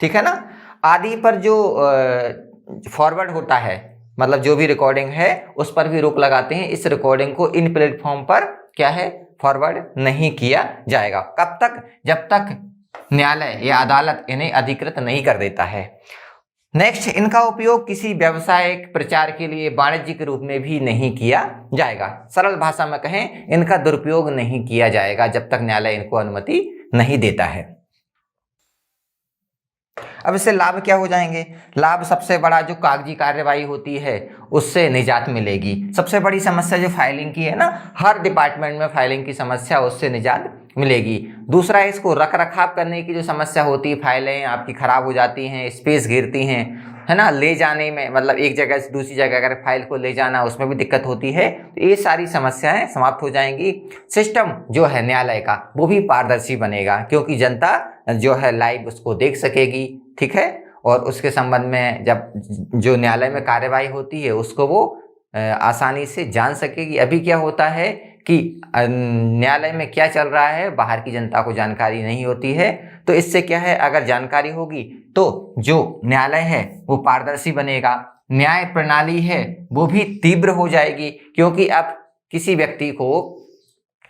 ठीक है ना, आदि पर जो फॉरवर्ड होता है, मतलब जो भी रिकॉर्डिंग है उस पर भी रोक लगाते हैं। इस रिकॉर्डिंग को इन प्लेटफॉर्म पर क्या है, फॉरवर्ड नहीं किया जाएगा। कब तक? जब तक न्यायालय या अदालत इन्हें अधिकृत नहीं कर देता है। नेक्स्ट, इनका उपयोग किसी व्यावसायिक प्रचार के लिए वाणिज्यिक रूप में भी नहीं किया जाएगा। सरल भाषा में कहें, इनका दुरुपयोग नहीं किया जाएगा जब तक न्यायालय इनको अनुमति नहीं देता है। अब इससे लाभ क्या हो जाएंगे? लाभ सबसे बड़ा जो कागजी कार्यवाही होती है उससे निजात मिलेगी। सबसे बड़ी समस्या जो फाइलिंग की है ना, हर डिपार्टमेंट में फाइलिंग की समस्या, उससे निजात मिलेगी। दूसरा है इसको रख रखाव करने की जो समस्या होती है, फाइलें आपकी खराब हो जाती हैं, स्पेस घेरती हैं, है ना, ले जाने में, मतलब एक जगह से दूसरी जगह अगर फाइल को ले जाना उसमें भी दिक्कत होती है। तो ये सारी समस्याएं समाप्त हो जाएंगी। सिस्टम जो है न्यायालय का वो भी पारदर्शी बनेगा, क्योंकि जनता जो है लाइव उसको देख सकेगी। ठीक है, और उसके संबंध में जब जो न्यायालय में कार्यवाही होती है उसको वो आसानी से जान सकेगी। अभी क्या होता है कि न्यायालय में क्या चल रहा है बाहर की जनता को जानकारी नहीं होती है। तो इससे क्या है, अगर जानकारी होगी तो जो न्यायालय है वो पारदर्शी बनेगा, न्याय प्रणाली है वो भी तीव्र हो जाएगी। क्योंकि अब किसी व्यक्ति को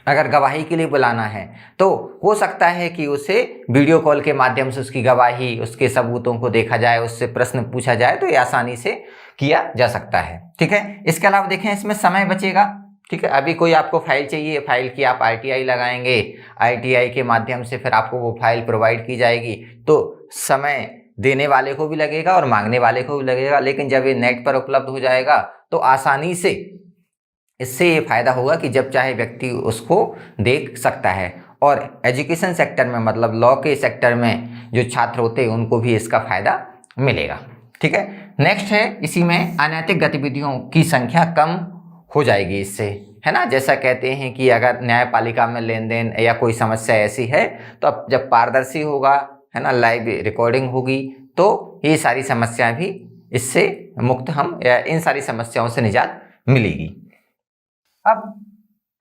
अगर गवाही के लिए बुलाना है तो हो सकता है कि उसे वीडियो कॉल के माध्यम से उसकी गवाही, उसके सबूतों को देखा जाए, उससे प्रश्न पूछा जाए, तो ये आसानी से किया जा सकता है। ठीक है, इसके अलावा देखें इसमें समय बचेगा। ठीक है, अभी कोई आपको फाइल चाहिए, फाइल की आप RTI लगाएंगे, RTI के माध्यम से फिर आपको वो फाइल प्रोवाइड की जाएगी, तो समय देने वाले को भी लगेगा और मांगने वाले को भी लगेगा। लेकिन जब ये नेट पर उपलब्ध हो जाएगा तो आसानी से इससे ये फायदा होगा कि जब चाहे व्यक्ति उसको देख सकता है। और एजुकेशन सेक्टर में, मतलब लॉ के सेक्टर में जो छात्र होते हैं उनको भी इसका फायदा मिलेगा। ठीक है, नेक्स्ट है इसी में अनैतिक गतिविधियों की संख्या कम हो जाएगी इससे, है ना। जैसा कहते हैं कि अगर न्यायपालिका में लेन देन या कोई समस्या ऐसी है तो अब जब पारदर्शी होगा, है ना, लाइव रिकॉर्डिंग होगी, तो ये सारी समस्याएं भी इससे मुक्त हम या इन सारी समस्याओं से निजात मिलेगी। अब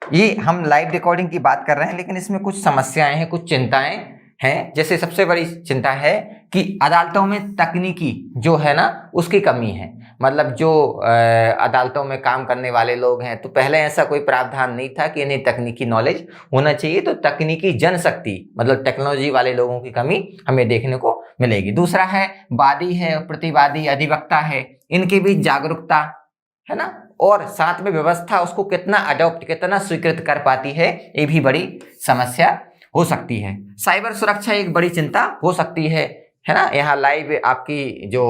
ये हम लाइव रिकॉर्डिंग की बात कर रहे हैं, लेकिन इसमें कुछ समस्याएं हैं, कुछ चिंताएं हैं। जैसे सबसे बड़ी चिंता है कि अदालतों में तकनीकी जो है ना उसकी कमी है। मतलब जो अदालतों में काम करने वाले लोग हैं, तो पहले ऐसा कोई प्रावधान नहीं था कि इन्हें तकनीकी नॉलेज होना चाहिए, तो तकनीकी जनशक्ति मतलब टेक्नोलॉजी वाले लोगों की कमी हमें देखने को मिलेगी। दूसरा है वादी है, प्रतिवादी, अधिवक्ता है, इनके बीच जागरूकता, है ना, और साथ में व्यवस्था उसको कितना अडॉप्ट, कितना स्वीकृत कर पाती है, ये भी बड़ी समस्या हो सकती है। साइबर सुरक्षा एक बड़ी चिंता हो सकती है ना। यहाँ लाइव आपकी जो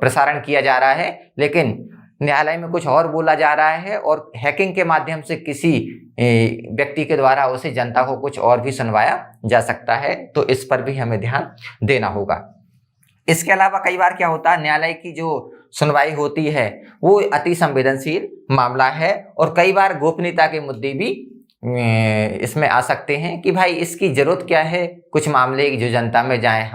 प्रसारण किया जा रहा है, लेकिन न्यायालय में कुछ और बोला जा रहा है और हैकिंग के माध्यम से किसी व्यक्ति के द्वारा उसे जनता को कुछ और भी सुनवाया जा सकता है। तो इस पर भी हमें ध्यान देना होगा। इसके अलावा कई बार क्या होता है, न्यायालय की जो सुनवाई होती है वो अति संवेदनशील मामला है और कई बार गोपनीयता के मुद्दे भी इसमें आ सकते हैं कि भाई इसकी जरूरत क्या है, कुछ मामले जो जनता में जाए,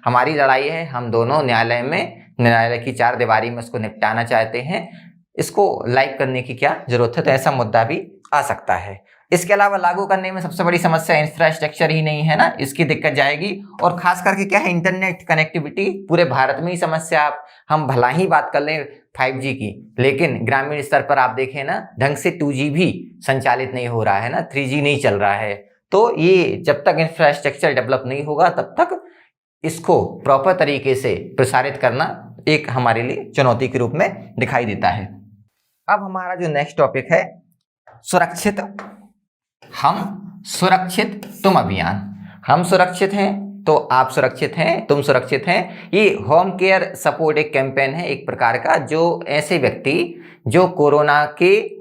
हमारी लड़ाई है, हम दोनों न्यायालय की चार दीवारी में उसको निपटाना चाहते हैं, इसको लाइक करने की क्या जरूरत है, तो ऐसा मुद्दा भी आ सकता है। इसके अलावा लागू करने में सबसे बड़ी समस्या इंफ्रास्ट्रक्चर ही नहीं है ना, इसकी दिक्कत जाएगी। और खास करके क्या है, इंटरनेट कनेक्टिविटी पूरे भारत में ही समस्या। हम भला ही बात कर लें 5G की, लेकिन ग्रामीण स्तर पर आप देखें ना, ढंग से 2G भी संचालित नहीं हो रहा है ना, 3G नहीं चल रहा है। तो ये जब तक इंफ्रास्ट्रक्चर डेवलप नहीं होगा तब तक इसको प्रॉपर तरीके से प्रसारित करना एक हमारे लिए चुनौती के रूप में दिखाई देता है। अब हमारा जो नेक्स्ट टॉपिक है, सुरक्षित हम सुरक्षित तुम अभियान। हम सुरक्षित हैं तो आप सुरक्षित हैं, तुम सुरक्षित हैं। ये होम केयर सपोर्ट एक कैंपेन है एक प्रकार का, जो ऐसे व्यक्ति जो कोरोना के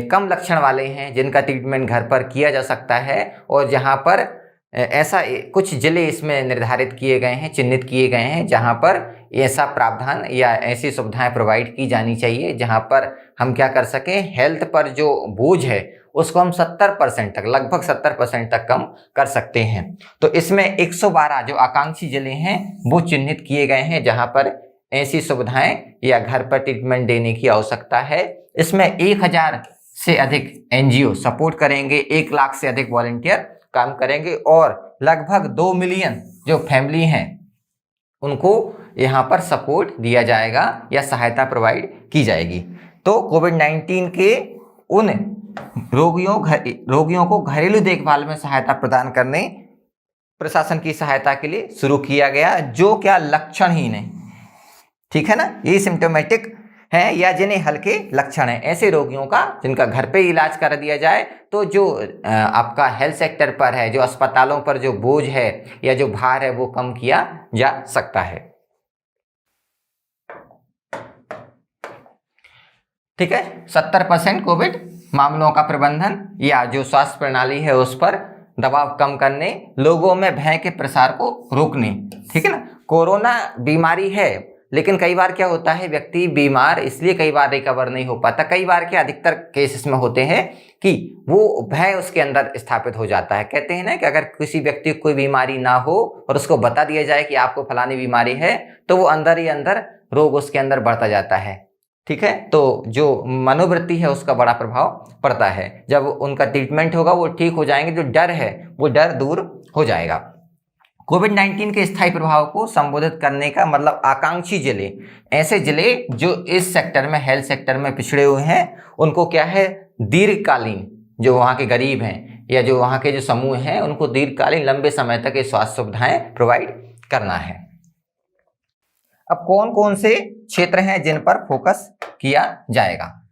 कम लक्षण वाले हैं, जिनका ट्रीटमेंट घर पर किया जा सकता है, और जहां पर ऐसा कुछ जिले इसमें निर्धारित किए गए हैं, चिन्हित किए गए हैं, जहां पर ऐसा प्रावधान या ऐसी सुविधाएं प्रोवाइड की जानी चाहिए जहां पर हम क्या कर सकें, हेल्थ पर जो बोझ है उसको हम 70% तक, लगभग 70% तक कम कर सकते हैं। तो इसमें 112 जो आकांक्षी जिले हैं वो चिन्हित किए गए हैं जहां पर ऐसी सुविधाएं या घर पर ट्रीटमेंट देने की आवश्यकता है। इसमें 1000 से अधिक NGO सपोर्ट करेंगे, 1 लाख से अधिक वॉलंटियर काम करेंगे, और लगभग 2 मिलियन जो फैमिली हैं उनको यहाँ पर सपोर्ट दिया जाएगा या सहायता प्रोवाइड की जाएगी। तो कोविड-19 के उन रोगियों को घरेलू देखभाल में सहायता प्रदान करने प्रशासन की सहायता के लिए शुरू किया गया, जो क्या लक्षणहीन है, ठीक है ना, ये सिम्टोमेटिक है या जिन्हें हल्के लक्षण है, ऐसे रोगियों का जिनका घर पे इलाज कर दिया जाए। तो जो आपका हेल्थ सेक्टर पर है, जो अस्पतालों पर जो बोझ है या जो भार है वो कम किया जा सकता है। ठीक है, 70% कोविड मामलों का प्रबंधन या जो स्वास्थ्य प्रणाली है उस पर दबाव कम करने, लोगों में भय के प्रसार को रोकने। ठीक है ना, कोरोना बीमारी है, लेकिन कई बार क्या होता है, व्यक्ति बीमार इसलिए कई बार रिकवर नहीं हो पाता। कई बार क्या अधिकतर केसेस में होते हैं कि वो भय उसके अंदर स्थापित हो जाता है। कहते हैं ना कि अगर किसी व्यक्ति को कोई बीमारी ना हो और उसको बता दिया जाए कि आपको फलानी बीमारी है, तो वो अंदर ही अंदर रोग उसके अंदर बढ़ता जाता है। ठीक है, तो जो मनोवृत्ति है उसका बड़ा प्रभाव पड़ता है। जब उनका ट्रीटमेंट होगा वो ठीक हो जाएंगे, जो डर है वो डर दूर हो जाएगा। कोविड-19 के स्थायी प्रभाव को संबोधित करने का मतलब आकांक्षी जिले, ऐसे जिले जो इस सेक्टर में, हेल्थ सेक्टर में पिछड़े हुए हैं, उनको क्या है, दीर्घकालीन जो वहाँ के गरीब हैं या जो वहाँ के जो समूह हैं, उनको दीर्घकालीन लंबे समय तक ये स्वास्थ्य सुविधाएं प्रोवाइड करना है। अब कौन कौन से क्षेत्र हैं जिन पर फोकस किया जाएगा?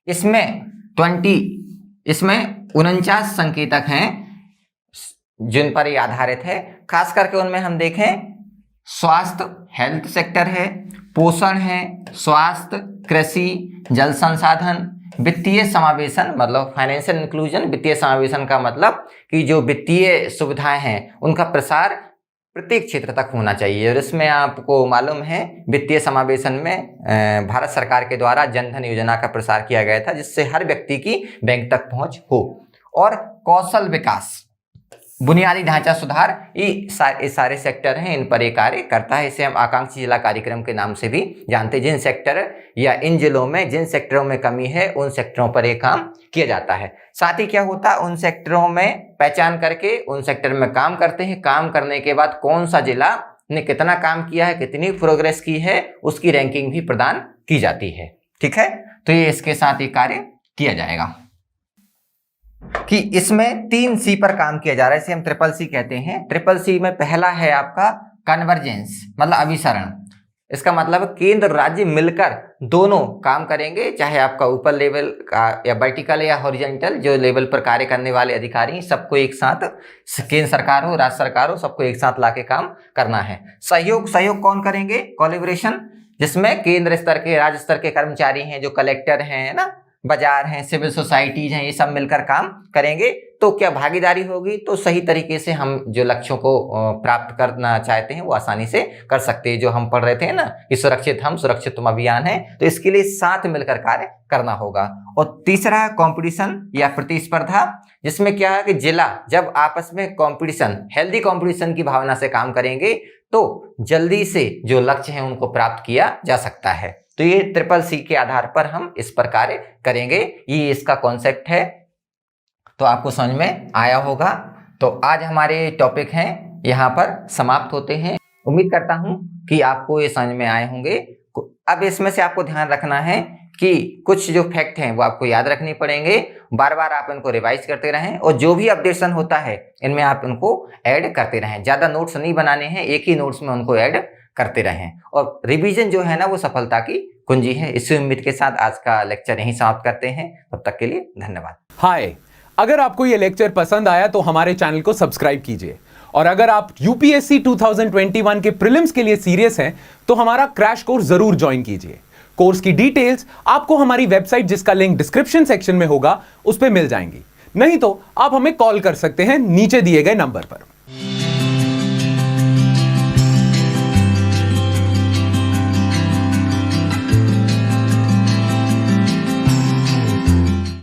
इसमें 49 संकेतक हैं जिन पर ये आधारित है। खास करके उनमें हम देखें, स्वास्थ्य हेल्थ सेक्टर है, पोषण है, स्वास्थ्य, कृषि, जल संसाधन, वित्तीय समावेशन मतलब फाइनेंशियल इंक्लूजन। वित्तीय समावेशन का मतलब कि जो वित्तीय सुविधाएं हैं उनका प्रसार प्रत्येक क्षेत्र तक होना चाहिए। और इसमें आपको मालूम है, वित्तीय समावेशन में भारत सरकार के द्वारा जन धन योजना का प्रसार किया गया था, जिससे हर व्यक्ति की बैंक तक पहुंच हो। और कौशल विकास, बुनियादी ढांचा सुधार, ये सारे सेक्टर हैं, इन पर ये कार्य करता है। इसे हम आकांक्षी जिला कार्यक्रम के नाम से भी जानते हैं। जिन सेक्टर या इन जिलों में जिन सेक्टरों में कमी है, उन सेक्टरों पर ये काम किया जाता है। साथ ही क्या होता है, उन सेक्टरों में पहचान करके उन सेक्टर में काम करते हैं। काम करने के बाद कौन सा जिला ने कितना काम किया है, कितनी प्रोग्रेस की है, उसकी रैंकिंग भी प्रदान की जाती है। ठीक है, तो ये इसके साथ ये कार्य किया जाएगा कि इसमें 3C पर काम किया जा रहा है। इसे हम CCC कहते हैं। CCC में पहला है आपका कन्वर्जेंस मतलब अभिसरण। इसका मतलब केंद्र और राज्य मिलकर दोनों काम करेंगे, चाहे आपका ऊपर लेवल का या वर्टिकल या हॉरिजॉन्टल जो लेवल पर कार्य करने वाले अधिकारी, सबको एक साथ, केंद्र सरकार हो, राज्य सरकार हो, सबको एक साथ लाके काम करना है। सहयोग कौन करेंगे? कोलैबोरेशन, जिसमें केंद्र स्तर के, राज्य स्तर के कर्मचारी हैं, जो कलेक्टर हैं ना, बाजार हैं, सिविल सोसाइटीज हैं, ये सब मिलकर काम करेंगे तो क्या भागीदारी होगी, तो सही तरीके से हम जो लक्ष्यों को प्राप्त करना चाहते हैं वो आसानी से कर सकते हैं। जो हम पढ़ रहे थे ना कि सुरक्षित हम सुरक्षित तुम अभियान है, तो इसके लिए साथ मिलकर कार्य करना होगा। और तीसरा कंपटीशन या प्रतिस्पर्धा, जिसमें क्या है कि जिला जब आपस में कंपटीशन, हेल्दी कंपटीशन की भावना से काम करेंगे तो जल्दी से जो लक्ष्य हैं उनको प्राप्त किया जा सकता है। तो ये CCC के आधार पर हम इस पर कार्य करेंगे, ये इसका कॉन्सेप्ट है। तो आपको समझ में आया होगा। तो आज हमारे टॉपिक हैं यहाँ पर समाप्त होते हैं। उम्मीद करता हूँ कि आपको ये समझ में आए होंगे। अब इसमें से आपको ध्यान रखना है कि कुछ जो फैक्ट हैं वो आपको याद रखने पड़ेंगे, बार बार आप इनको रिवाइज करते रहें और जो भी अपडेशन होता है इनमें आप इनको ऐड करते रहें। ज़्यादा नोट्स नहीं बनाने हैं, एक ही नोट्स में उनको ऐड करते रहें। और रिवीजन जो है ना वो सफलता की कुंजी है। इसी उम्मीद के साथ आज का लेक्चर यहीं समाप्त करते हैं। तब तक के लिए धन्यवाद। हाय, अगर आपको ये लेक्चर पसंद आया तो हमारे चैनल को सब्सक्राइब कीजिए, और अगर आप यूपीएससी 2021 के प्रीलिम्स के लिए सीरियस हैं तो हमारा क्रैश कोर्स जरूर ज्वाइन कीजिए। कोर्स की डिटेल्स आपको हमारी वेबसाइट, जिसका लिंक डिस्क्रिप्शन सेक्शन में होगा, उस पर मिल जाएंगी। नहीं तो आप हमें कॉल कर सकते हैं नीचे दिए गए नंबर पर।